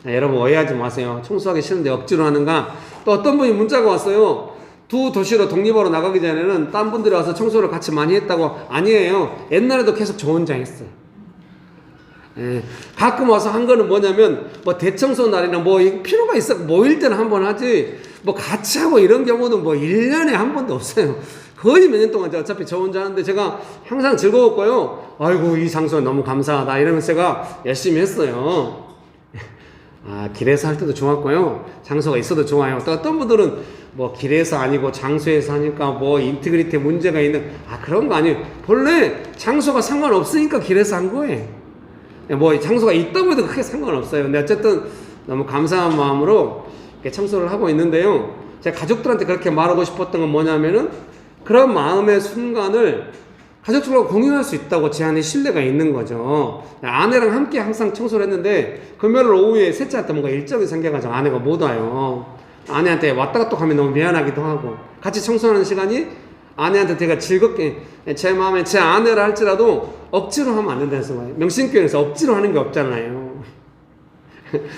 여러분 오해하지 마세요. 청소하기 싫은데 억지로 하는가. 또 어떤 분이 문자가 왔어요. 두 도시로 독립하러 나가기 전에는 딴 분들이 와서 청소를 같이 많이 했다고. 아니에요. 옛날에도 계속 저 혼자 했어요. 가끔 와서 한 거는 뭐냐면 뭐 대청소 날이나 뭐 필요가 있어 모일 때는 한 번 하지 뭐 같이 하고 이런 경우는 뭐 1년에 한 번도 없어요. 거의 몇 년 동안 어차피 저 혼자 하는데 제가 항상 즐거웠고요. 아이고 이 장소 너무 감사하다 이러면서 제가 열심히 했어요. 길에서 할 때도 좋았고요. 장소가 있어도 좋아요. 또 어떤 분들은 뭐 길에서 아니고 장소에서 하니까 뭐 인테그리티 문제가 있는 그런 거 아니에요. 본래 장소가 상관없으니까 길에서 한 거예요. 뭐 장소가 있다고 해도 크게 상관없어요. 근데 어쨌든 너무 감사한 마음으로 이렇게 청소를 하고 있는데요. 제가 가족들한테 그렇게 말하고 싶었던 건 뭐냐면은 그런 마음의 순간을 가족들과 공유할 수 있다고 제 안에 신뢰가 있는 거죠. 아내랑 함께 항상 청소를 했는데 금요일 오후에 셋째한테 뭔가 일정이 생겨가지고 아내가 못 와요. 아내한테 왔다 갔다 하면 너무 미안하기도 하고 같이 청소하는 시간이 아내한테 제가 즐겁게 제 마음에 제 아내라 할지라도 억지로 하면 안 된다는 거예요. 명신교회에서 억지로 하는 게 없잖아요.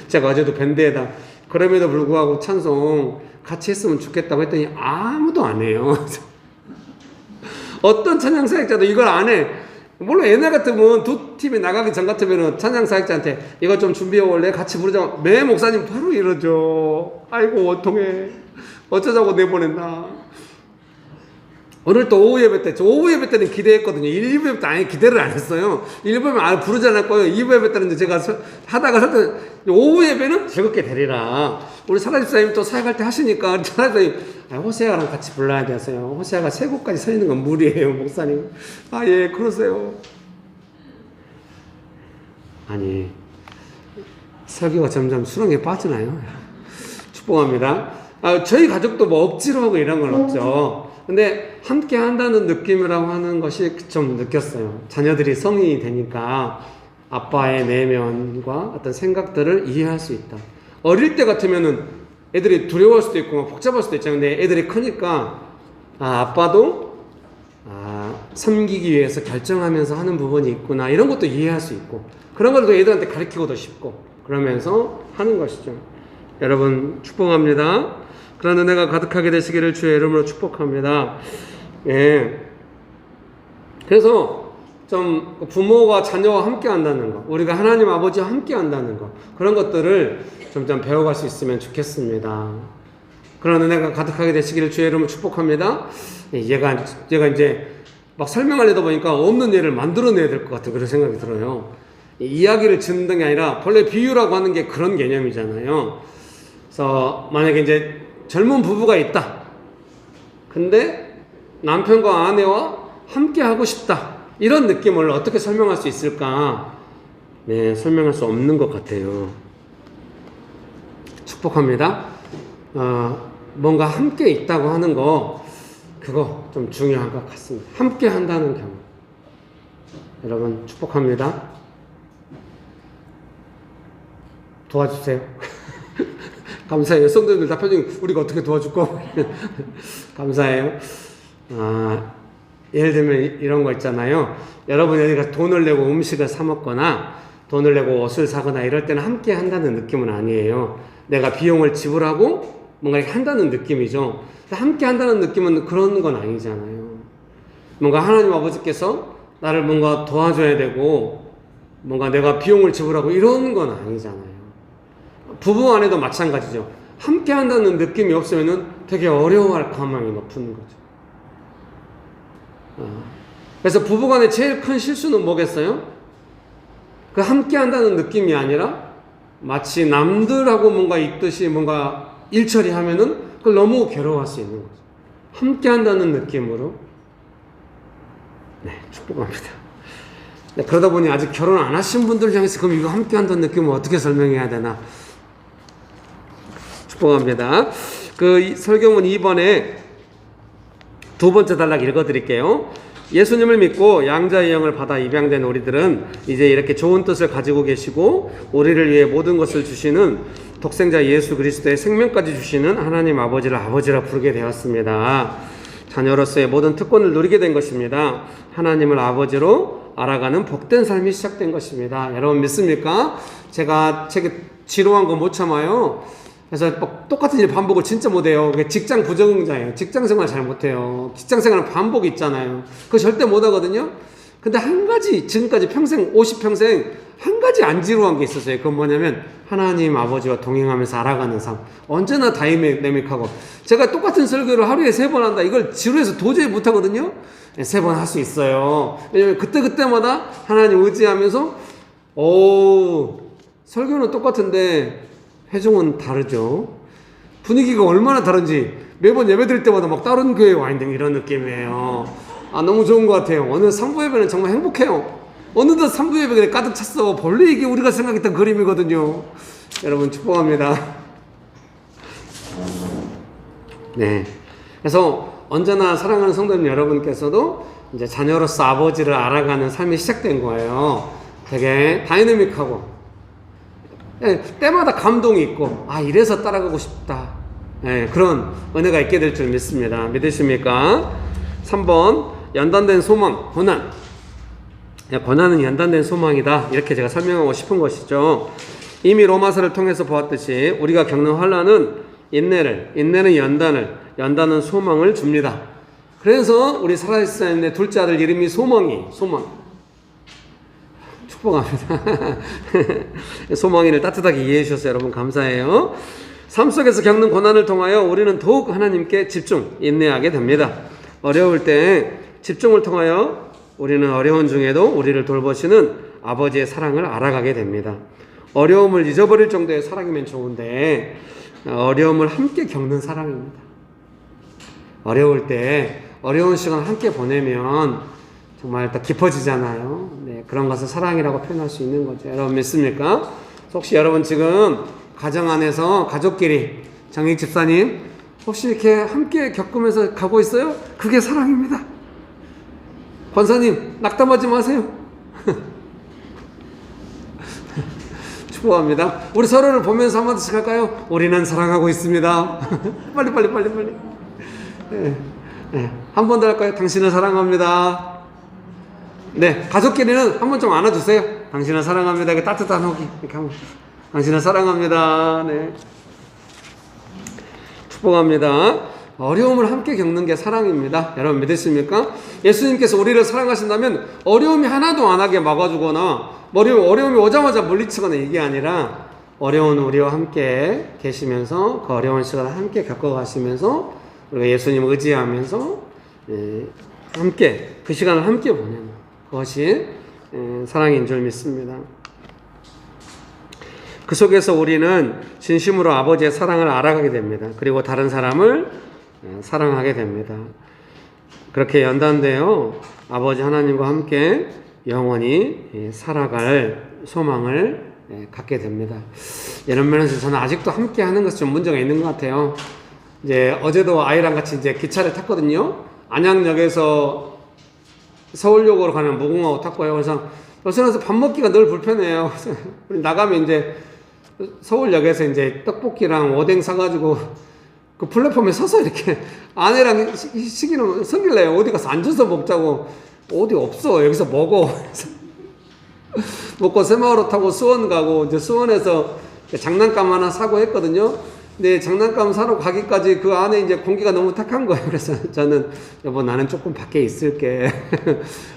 제가 어제도 밴드에다 그럼에도 불구하고 찬송 같이 했으면 좋겠다고 했더니 아무도 안 해요. 어떤 찬양사역자도 이걸 안 해. 물론 옛날 같으면 두 팀이 나가기 전 같으면 찬양사역자한테 이거 좀 준비해 올래? 같이 부르자. 매 목사님 바로 이러죠. 아이고 원통해. 어쩌자고 내보냈나. 오늘 또 오후 예배 때, 저 오후 예배 때는 기대했거든요. 1, 2부 예배 때 아예 기대를 안 했어요. 1부 예배 부르지 않을 거예요. 2부 예배 때는 제가 하다가 설때 오후 예배는 즐겁게 되리라. 우리 사라집사님 또 사역할 때 하시니까 사라집사님 호세아랑 같이 불러야 돼서요. 호세아가 세 곡까지 서 있는 건 무리예요, 목사님. 아, 예, 그러세요. 아니, 설교가 점점 수렁에 빠지나요? 축복합니다. 저희 가족도 뭐 억지로 하고 이런 건 없죠. 근데 함께 한다는 느낌이라고 하는 것이 좀 느꼈어요. 자녀들이 성인이 되니까 아빠의 내면과 어떤 생각들을 이해할 수 있다. 어릴 때 같으면은 애들이 두려워할 수도 있고 막 복잡할 수도 있잖아요. 근데 애들이 크니까 아빠도 섬기기 위해서 결정하면서 하는 부분이 있구나, 이런 것도 이해할 수 있고, 그런 것도 애들한테 가르치고도 싶고 그러면서 하는 것이죠. 여러분 축복합니다. 그런 은혜가 가득하게 되시기를 주의 이름으로 축복합니다. 예. 그래서 좀 부모가 자녀와 함께 한다는 거, 우리가 하나님 아버지와 함께 한다는 거, 그런 것들을 점점 배워갈 수 있으면 좋겠습니다. 그런 은혜가 가득하게 되시기를 주의 이름으로 축복합니다. 얘가 이제 막 설명하려다 보니까 없는 예를 만들어내야 될 것 같은 그런 생각이 들어요. 이야기를 듣는 게 아니라 본래 비유라고 하는 게 그런 개념이잖아요. 그래서 만약에 이제 젊은 부부가 있다. 근데 남편과 아내와 함께 하고 싶다. 이런 느낌을 어떻게 설명할 수 있을까? 네, 설명할 수 없는 것 같아요. 축복합니다. 뭔가 함께 있다고 하는 거, 그거 좀 중요한 것 같습니다. 함께 한다는 경우. 여러분 축복합니다. 도와주세요. 감사해요. 성도님들 다 표정이 우리가 어떻게 도와줄까? 감사해요. 예를 들면 이런 거 있잖아요. 여러분이 돈을 내고 음식을 사 먹거나 돈을 내고 옷을 사거나 이럴 때는 함께 한다는 느낌은 아니에요. 내가 비용을 지불하고 뭔가 이렇게 한다는 느낌이죠. 함께 한다는 느낌은 그런 건 아니잖아요. 뭔가 하나님 아버지께서 나를 뭔가 도와줘야 되고 뭔가 내가 비용을 지불하고 이런 건 아니잖아요. 부부 안에도 마찬가지죠. 함께 한다는 느낌이 없으면 되게 어려워할 가망이 높은 거죠. 그래서 부부 간의 제일 큰 실수는 뭐겠어요? 그 함께 한다는 느낌이 아니라 마치 남들하고 뭔가 있듯이 뭔가 일 처리하면은 그걸 너무 괴로워할 수 있는 거죠. 함께 한다는 느낌으로. 네, 축복합니다. 네, 그러다 보니 아직 결혼 안 하신 분들 향해서 그럼 이거 함께 한다는 느낌을 어떻게 설명해야 되나? 축복합니다. 그 설교문 2번에 두 번째 단락 읽어드릴게요. 예수님을 믿고 양자의 영을 받아 입양된 우리들은 이제 이렇게 좋은 뜻을 가지고 계시고 우리를 위해 모든 것을 주시는 독생자 예수 그리스도의 생명까지 주시는 하나님 아버지를 아버지라 부르게 되었습니다. 자녀로서의 모든 특권을 누리게 된 것입니다. 하나님을 아버지로 알아가는 복된 삶이 시작된 것입니다. 여러분 믿습니까? 제가 지루한 거 못 참아요. 그래서 똑같은 일 반복을 진짜 못해요. 직장 부적응자예요. 직장생활 잘 못해요. 직장생활은 반복이 있잖아요. 그거 절대 못하거든요. 근데 한 가지 지금까지 평생 50평생 한 가지 안 지루한 게 있었어요. 그건 뭐냐면 하나님 아버지와 동행하면서 알아가는 삶. 언제나 다이내믹하고, 제가 똑같은 설교를 하루에 3번 한다. 이걸 지루해서 도저히 못하거든요. 3번 할 수 있어요. 왜냐면 그때마다 하나님 의지하면서 설교는 똑같은데 회종은 다르죠. 분위기가 얼마나 다른지 매번 예배 드릴 때마다 막 다른 교회에 와 있는 이런 느낌이에요. 너무 좋은 것 같아요. 오늘 3부 예배는 정말 행복해요. 어느덧 3부 예배가 가득 찼어. 본래 이게 우리가 생각했던 그림이거든요. 여러분 축복합니다. 네. 그래서 언제나 사랑하는 성도님 여러분께서도 이제 자녀로서 아버지를 알아가는 삶이 시작된 거예요. 되게 다이내믹하고, 때마다 감동이 있고, 이래서 따라가고 싶다. 그런 은혜가 있게 될 줄 믿습니다. 믿으십니까? 3번, 연단된 소망, 고난. 고난은 연단된 소망이다. 이렇게 제가 설명하고 싶은 것이죠. 이미 로마서를 통해서 보았듯이 우리가 겪는 환난은 인내는 연단은 소망을 줍니다. 그래서 우리 살아있는 둘째 아들 이름이 소망. 축복합니다. 소망이를 따뜻하게 이해해 주셔서 여러분 감사해요. 삶 속에서 겪는 고난을 통하여 우리는 더욱 하나님께 집중, 인내하게 됩니다. 어려울 때 집중을 통하여 우리는 어려운 중에도 우리를 돌보시는 아버지의 사랑을 알아가게 됩니다. 어려움을 잊어버릴 정도의 사랑이면 좋은데 어려움을 함께 겪는 사랑입니다. 어려울 때 어려운 시간을 함께 보내면 정말 더 깊어지잖아요. 네, 그런 것을 사랑이라고 표현할 수 있는 거죠. 여러분 믿습니까? 혹시 여러분 지금 가정 안에서 가족끼리 장익 집사님 혹시 이렇게 함께 겪으면서 가고 있어요? 그게 사랑입니다. 권사님 낙담하지 마세요. 축복합니다. 우리 서로를 보면서 한마디씩 할까요? 우리는 사랑하고 있습니다. 빨리. 네. 한 번 더 할까요? 당신을 사랑합니다. 네, 가족끼리는 한 번 좀 안아주세요. 당신을 사랑합니다. 그 따뜻한 호기 이렇게 한번. 당신을 사랑합니다. 네. 축복합니다. 어려움을 함께 겪는 게 사랑입니다. 여러분 믿으십니까? 예수님께서 우리를 사랑하신다면 어려움이 하나도 안 하게 막아주거나 어려움이 오자마자 물리치거나 이게 아니라 어려운 우리와 함께 계시면서 그 어려운 시간을 함께 겪어가시면서 우리가 예수님을 의지하면서 함께 그 시간을 함께 보내는 그것이 사랑인 줄 믿습니다. 그 속에서 우리는 진심으로 아버지의 사랑을 알아가게 됩니다. 그리고 다른 사람을 사랑하게 됩니다. 그렇게 연단되어 아버지 하나님과 함께 영원히 살아갈 소망을 갖게 됩니다. 이런 면에서 저는 아직도 함께 하는 것이 좀 문제가 있는 것 같아요. 이제 어제도 아이랑 같이 이제 기차를 탔거든요. 안양역에서 서울역으로 가는 무궁화호 탔고요. 그래서 요새는 밥 먹기가 늘 불편해요. 우리 나가면 이제 서울역에서 이제 떡볶이랑 오뎅 사가지고 그 플랫폼에 서서 이렇게 아내랑 시기는 성길래요. 어디 가서 앉아서 먹자고. 어디 없어. 여기서 먹어. 먹고 새마을호 타고 수원 가고 이제 수원에서 장난감 하나 사고 했거든요. 근데 장난감 사러 가기까지 그 안에 이제 공기가 너무 탁한 거예요. 그래서 저는 여보 나는 조금 밖에 있을게.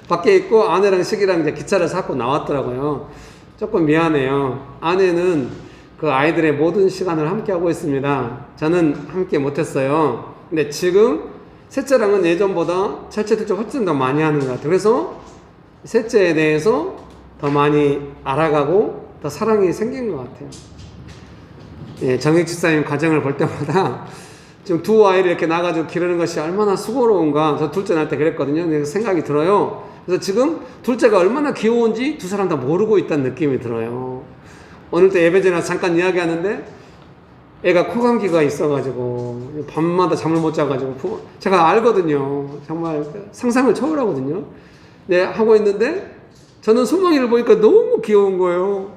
밖에 있고 아내랑 시기랑 이제 기차를 사고 나왔더라고요. 조금 미안해요. 아내는 그 아이들의 모든 시간을 함께 하고 있습니다. 저는 함께 못했어요. 근데 지금 셋째랑은 예전보다 첫째, 둘째 훨씬 더 많이 하는 것 같아요. 그래서 셋째에 대해서 더 많이 알아가고 더 사랑이 생긴 것 같아요. 예, 정익 집사님 가정을 볼 때마다 지금 두 아이를 이렇게 낳아가지고 기르는 것이 얼마나 수고로운가. 저 둘째 낳을 때 그랬거든요. 그래서 생각이 들어요. 그래서 지금 둘째가 얼마나 귀여운지 두 사람 다 모르고 있다는 느낌이 들어요. 오늘 때 예배 전에 잠깐 이야기하는데 애가 코감기가 있어가지고 밤마다 잠을 못 자가지고 제가 알거든요. 정말 상상을 초월하거든요. 네, 하고 있는데 저는 소망이를 보니까 너무 귀여운 거예요.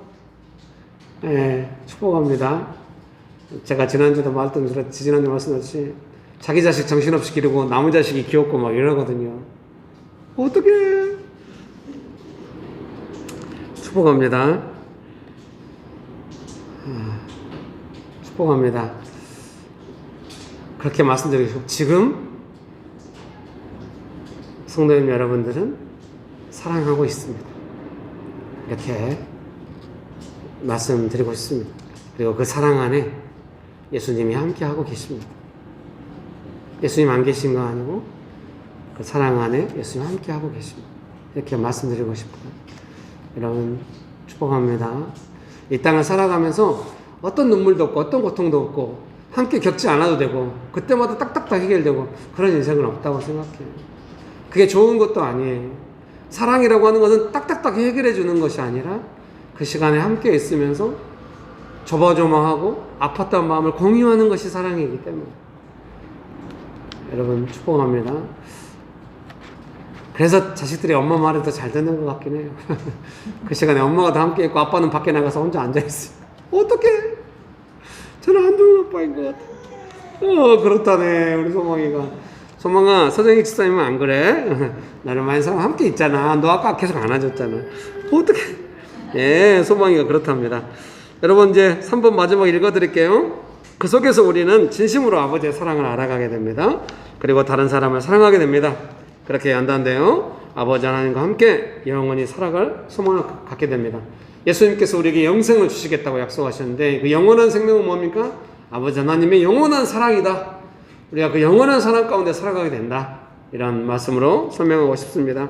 네, 축복합니다. 제가 지난주도 말씀드렸듯이 자기 자식 정신없이 기르고 남의 자식이 귀엽고 막 이러거든요. 어떡해. 축복합니다. 축복합니다. 그렇게 말씀드리고 지금 성도님 여러분들은 사랑하고 있습니다. 이렇게 말씀드리고 싶습니다. 그리고 그 사랑 안에 예수님이 함께하고 계십니다. 예수님 안 계신 거 아니고 그 사랑 안에 예수님 함께하고 계십니다. 이렇게 말씀드리고 싶어요. 여러분 축복합니다. 이 땅을 살아가면서 어떤 눈물도 없고 어떤 고통도 없고 함께 겪지 않아도 되고 그때마다 딱딱딱 해결되고 그런 인생은 없다고 생각해요. 그게 좋은 것도 아니에요. 사랑이라고 하는 것은 딱딱딱 해결해 주는 것이 아니라 그 시간에 함께 있으면서 조마조마하고 아팠던 마음을 공유하는 것이 사랑이기 때문에 여러분 축복합니다. 그래서 자식들이 엄마 말을 더 잘 듣는 것 같긴 해요. 그 시간에 엄마가 다 함께 있고 아빠는 밖에 나가서 혼자 앉아있어요. 어떡해. 저는 안 좋은 아빠인 것 같아. 그렇다네 우리 소망이가. 소망아 서정익 집사님은 안 그래? 나를 많이 사람 함께 있잖아. 너 아까 계속 안아줬잖아. 어떡해. 예, 소망이가 그렇답니다. 여러분 이제 3번 마지막 읽어드릴게요. 그 속에서 우리는 진심으로 아버지의 사랑을 알아가게 됩니다. 그리고 다른 사람을 사랑하게 됩니다. 그렇게 연단되어 아버지 하나님과 함께 영원히 살아갈 소망을 갖게 됩니다. 예수님께서 우리에게 영생을 주시겠다고 약속하셨는데 그 영원한 생명은 뭡니까? 아버지 하나님의 영원한 사랑이다. 우리가 그 영원한 사랑 가운데 살아가게 된다. 이런 말씀으로 설명하고 싶습니다.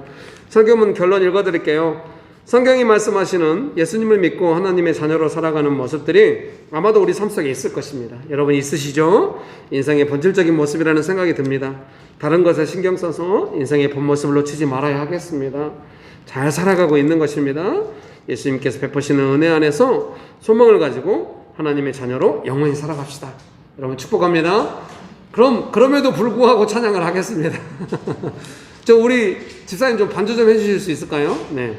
성경문 결론 읽어드릴게요. 성경이 말씀하시는 예수님을 믿고 하나님의 자녀로 살아가는 모습들이 아마도 우리 삶 속에 있을 것입니다. 여러분 있으시죠? 인생의 본질적인 모습이라는 생각이 듭니다. 다른 것에 신경 써서 인생의 본 모습을 놓치지 말아야 하겠습니다. 잘 살아가고 있는 것입니다. 예수님께서 베푸시는 은혜 안에서 소망을 가지고 하나님의 자녀로 영원히 살아갑시다. 여러분 축복합니다. 그럼에도 불구하고 찬양을 하겠습니다. 저 우리 집사님 좀 반주 좀 해주실 수 있을까요? 네.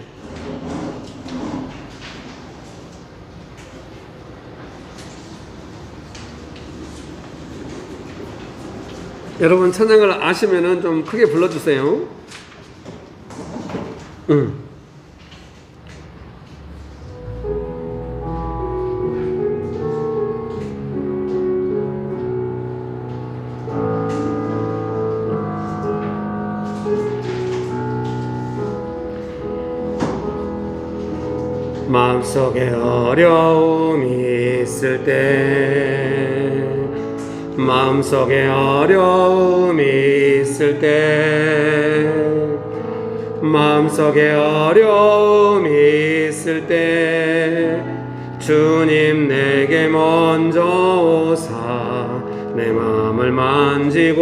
여러분 찬양을 아시면은 좀 크게 불러주세요. 마음속에 어려움이 있을 때, 마음속에 어려움이 있을 때, 마음속에 어려움이 있을 때, 주님 내게 먼저 오사 내 마음을 만지고,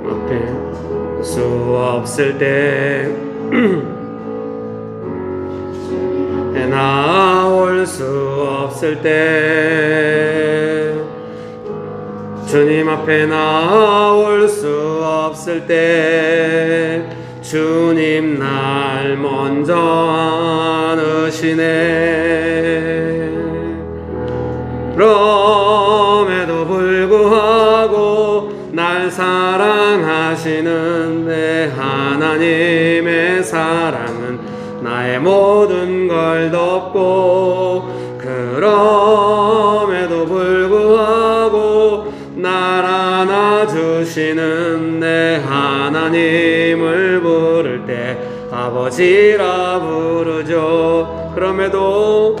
앞에 수 없을 때 나올 수 없을 때, 주님 앞에 나올 수 없을 때, 주님 날 먼저 안으시네. 그럼에도 불구하고 날 사랑하시는 내 하나님의 사랑은 나의 모든 걸 덮고, 그럼에도 불구하고 날 안아주시는 내 하나님을 부를 때 아버지라 부르죠. 그럼에도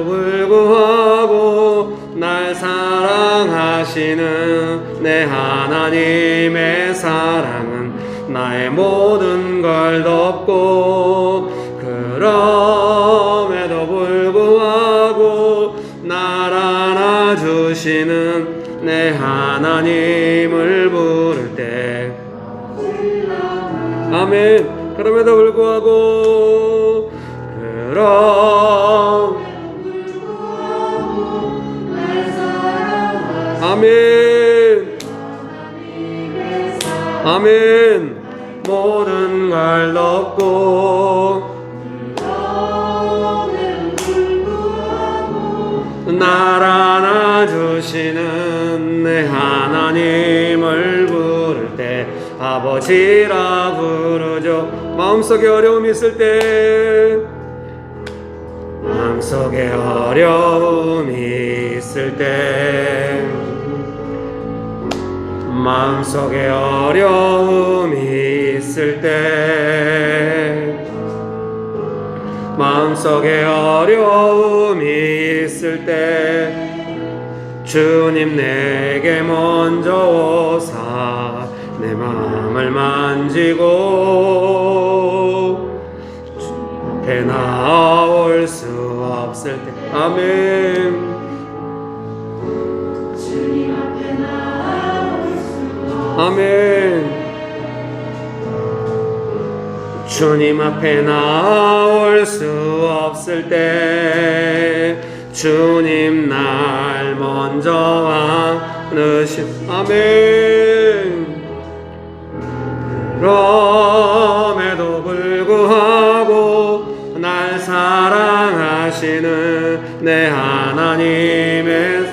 불구하고 날 사랑하시는 내 하나님의 사랑은 나의 모든 걸 덮고, 그럼에도 불구하고 날 안아주시는 내 하나님을 부를 때, 아멘. 그럼에도 불구하고 아멘. 아멘. 모든 걸 덮고 날 안아주시는 내 하나님을 부를 때 아버지라 부르죠. 마음속에 어려움이 있을 때, 마음속에 어려움이 있을 때, 마음속에 어려움이 있을 때, 마음속에 어려움이 있을 때, 주님 내게 먼저 오사 내 마음을 만지고, 앞에 나올 수 없을 때, 아멘. 아멘. 주님 앞에 나올 수 없을 때, 주님 날 먼저 안으신, 아멘. 그럼에도 불구하고 날 사랑하시는 내 하나님의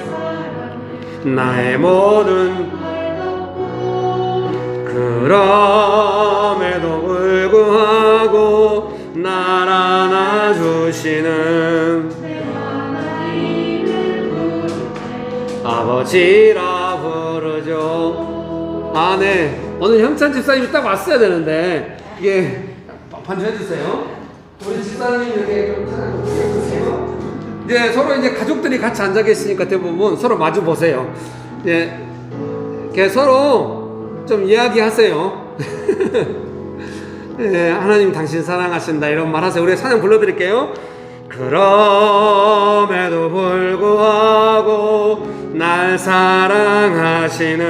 나의 모든, 그럼에도 불구하고 날 안아주시는 아버지라 부르죠. 아, 네. 오늘 형찬 집사님이 딱 왔어야 되는데, 이게 반주해주세요. 우리 집사님 여기 좀 찾아주세요. 이제 서로 이제 가족들이 같이 앉아 계시니까 대부분 서로 마주 보세요. 이제 이렇게 서로 좀 이야기하세요. 예, 하나님 당신 사랑하신다 이런 말 하세요. 우리 찬양 불러드릴게요. 그럼에도 불구하고 날 사랑하시는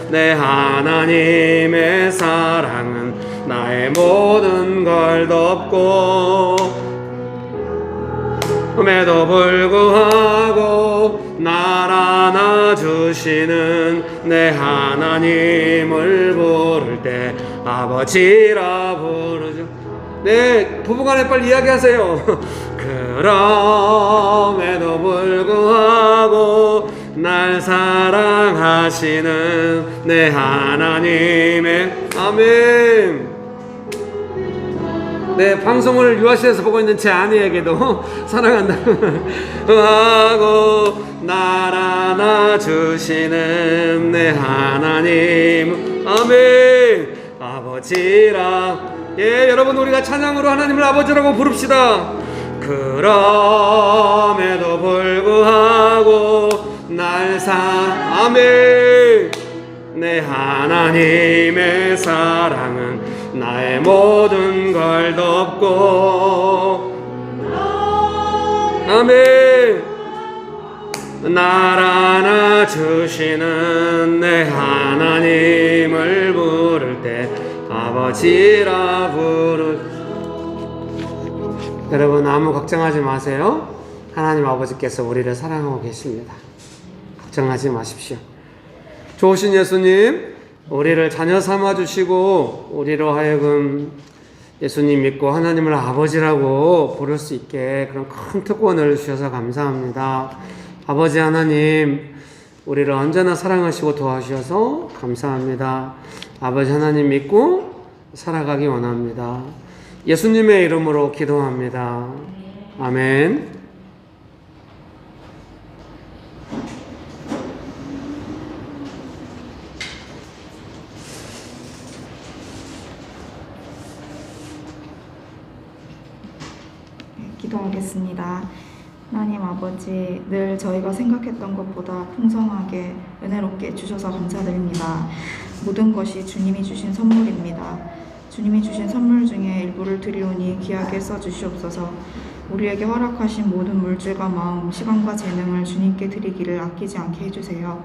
내 하나님의 사랑은 나의 모든 걸 덮고 그럼에도 불구하고 날 안아주시는 내 하나님을 부를 때 아버지라 부르죠. 네, 부부간에 빨리 이야기하세요. 그럼에도 불구하고 날 사랑하시는 내 하나님의 아멘. 네, 방송을 유아시에서 보고 있는 제 아내에게도 사랑한다 하고 날 안아주시는 내 하나님 아멘. 아버지라. 예, 여러분 우리가 찬양으로 하나님을 아버지라고 부릅시다. 그럼에도 불구하고 날 아멘. 내 하나님의 사랑은 나의 모든 걸 덮고 아멘. 날 안아주시는 내 하나님을 부를 때 아버지라 부르. 여러분 아무 걱정하지 마세요. 하나님 아버지께서 우리를 사랑하고 계십니다. 걱정하지 마십시오. 좋으신 예수님, 우리를 자녀 삼아주시고 우리로 하여금 예수님 믿고 하나님을 아버지라고 부를 수 있게 그런 큰 특권을 주셔서 감사합니다. 아버지 하나님, 우리를 언제나 사랑하시고 도와주셔서 감사합니다. 아버지 하나님 믿고 살아가기 원합니다. 예수님의 이름으로 기도합니다. 아멘. 기도하겠습니다. 하나님 아버지, 늘 저희가 생각했던 것보다 풍성하게 은혜롭게 주셔서 감사드립니다. 모든 것이 주님이 주신 선물입니다. 주님이 주신 선물 중에 일부를 드리오니 귀하게 써주시옵소서. 우리에게 허락하신 모든 물질과 마음, 시간과 재능을 주님께 드리기를 아끼지 않게 해주세요.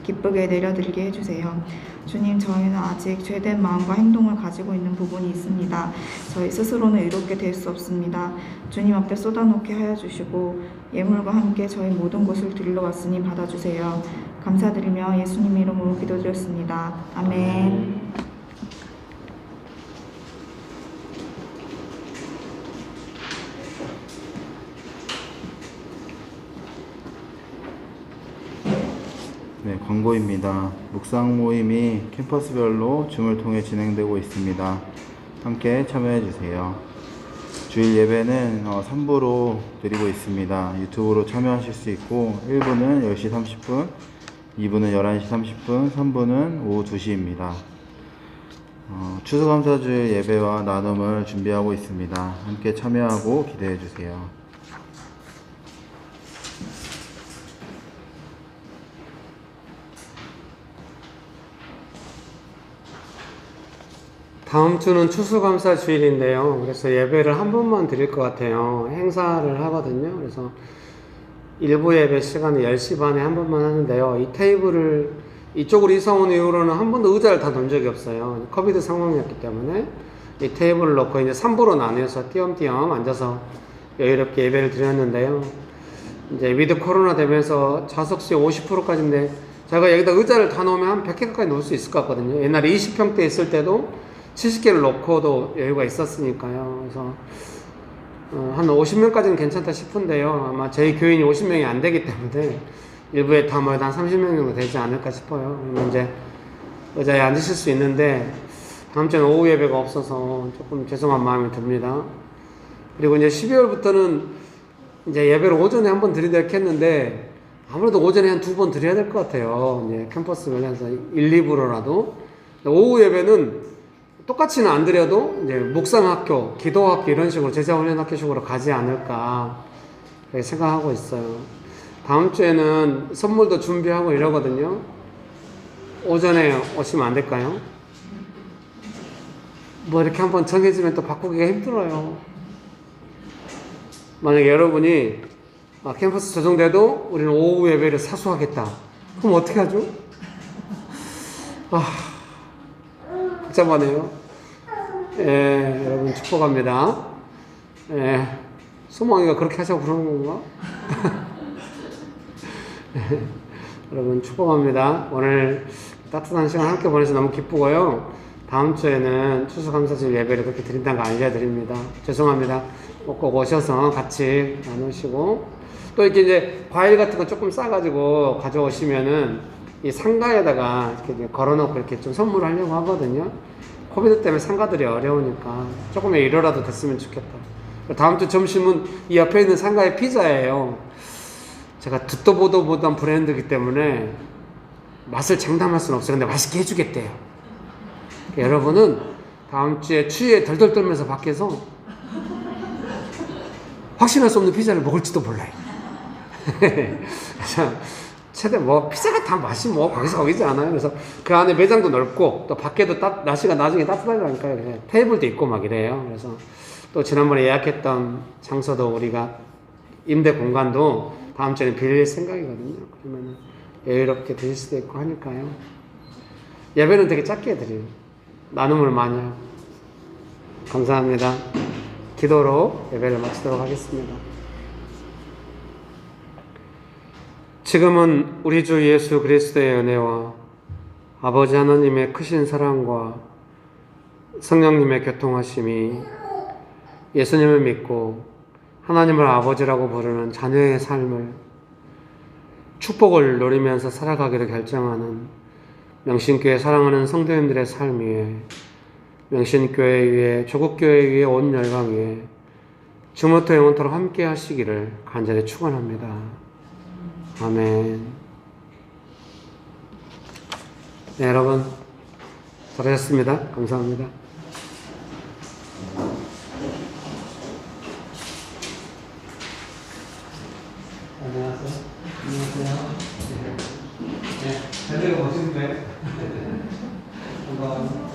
기쁘게 내려드리게 해주세요. 주님, 저희는 아직 죄된 마음과 행동을 가지고 있는 부분이 있습니다. 저희 스스로는 의롭게 될 수 없습니다. 주님 앞에 쏟아놓게 하여 주시고 예물과 함께 저희 모든 것을 드리러 왔으니 받아주세요. 감사드리며 예수님 이름으로 기도드렸습니다. 아멘. 네, 광고입니다. 묵상 모임이 캠퍼스별로 줌을 통해 진행되고 있습니다. 함께 참여해 주세요. 주일 예배는 3부로 드리고 있습니다. 유튜브로 참여하실 수 있고 1부는 10시 30분, 2부는 11시 30분, 3부는 오후 2시입니다. 추수감사주일 예배와 나눔을 준비하고 있습니다. 함께 참여하고 기대해 주세요. 다음 주는 추수감사 주일인데요. 그래서 예배를 한 번만 드릴 것 같아요. 행사를 하거든요. 그래서 일부 예배 시간은 10시 반에 한 번만 하는데요. 이 테이블을 이쪽으로 이사 온 이후로는 한 번도 의자를 다 놓은 적이 없어요. 코비드 상황이었기 때문에 이 테이블을 놓고 이제 3부로 나뉘어서 띄엄띄엄 앉아서 여유롭게 예배를 드렸는데요. 이제 위드 코로나 되면서 좌석수의 50%까지인데 제가 여기다 의자를 다 놓으면 한 100개 가까이 놓을 수 있을 것 같거든요. 옛날에 20평대 있을 때도 70개를 놓고도 여유가 있었으니까요. 그래서 한 50명까지는 괜찮다 싶은데요. 아마 저희 교인이 50명이 안 되기 때문에 일부에 다 모여도 한 30명 정도 되지 않을까 싶어요. 그러면 이제 의자에 앉으실 수 있는데 다음 주에는 오후 예배가 없어서 조금 죄송한 마음이 듭니다. 그리고 이제 12월부터는 이제 예배를 오전에 한번 드리도록 했는데 아무래도 오전에 한 2번 드려야 될 것 같아요. 이제 캠퍼스 관련해서 1, 2부로라도. 오후 예배는 똑같이는 안 드려도 이제 묵상학교, 기도학교 이런 식으로 제자훈련학교식으로 가지 않을까 그렇게 생각하고 있어요. 다음 주에는 선물도 준비하고 이러거든요. 오전에 오시면 안 될까요? 뭐 이렇게 한번 정해지면 또 바꾸기가 힘들어요. 만약에 여러분이 캠퍼스 조정돼도 우리는 오후 예배를 사수하겠다. 그럼 어떻게 하죠? 복잡하네요. 예, 여러분 축복합니다. 예, 소망이가 그렇게 하자고 그러는 건가? 여러분 축복합니다. 오늘 따뜻한 시간 함께 보내서 너무 기쁘고요. 다음 주에는 추수감사절 예배를 그렇게 드린다는 거 알려드립니다. 죄송합니다. 꼭 오셔서 같이 나누시고 또 이렇게 이제 과일 같은 거 조금 싸가지고 가져오시면은 이 상가에다가 이렇게 걸어놓고 이렇게 좀 선물하려고 하거든요. 코비드 때문에 상가들이 어려우니까 조금의 위로라도 됐으면 좋겠다. 다음 주 점심은 이 옆에 있는 상가의 피자예요. 제가 듣도 보도 못한 브랜드이기 때문에 맛을 장담할 수는 없어요. 근데 맛있게 해주겠대요. 여러분은 다음 주에 추위에 덜덜 떨면서 밖에서 확신할 수 없는 피자를 먹을지도 몰라요. 최대 피자가 다 맛이 거기서 거기지 않아요. 그래서 그 안에 매장도 넓고 또 밖에도 날씨가 나중에 따뜻하니까 테이블도 있고 막 이래요. 그래서 또 지난번에 예약했던 장소도 우리가 임대 공간도 다음 주에는 빌릴 생각이거든요. 그러면 여유롭게 드실 수도 있고 하니까요. 예배는 되게 짧게 드려요. 나눔을 많이 하고. 감사합니다. 기도로 예배를 마치도록 하겠습니다. 지금은 우리 주 예수 그리스도의 은혜와 아버지 하나님의 크신 사랑과 성령님의 교통하심이 예수님을 믿고 하나님을 아버지라고 부르는 자녀의 삶을 축복을 누리면서 살아가기를 결정하는 명신교회 사랑하는 성도님들의 삶 위에 명신교회 위에 조국교회 위에 온 열방 위에 주부터 영원토록 함께 하시기를 간절히 축원합니다. 아멘. 네, 여러분 잘하셨습니다. 감사합니다. 안녕하세요. 안녕하세요. 네, 잘 들어보시는데. 한번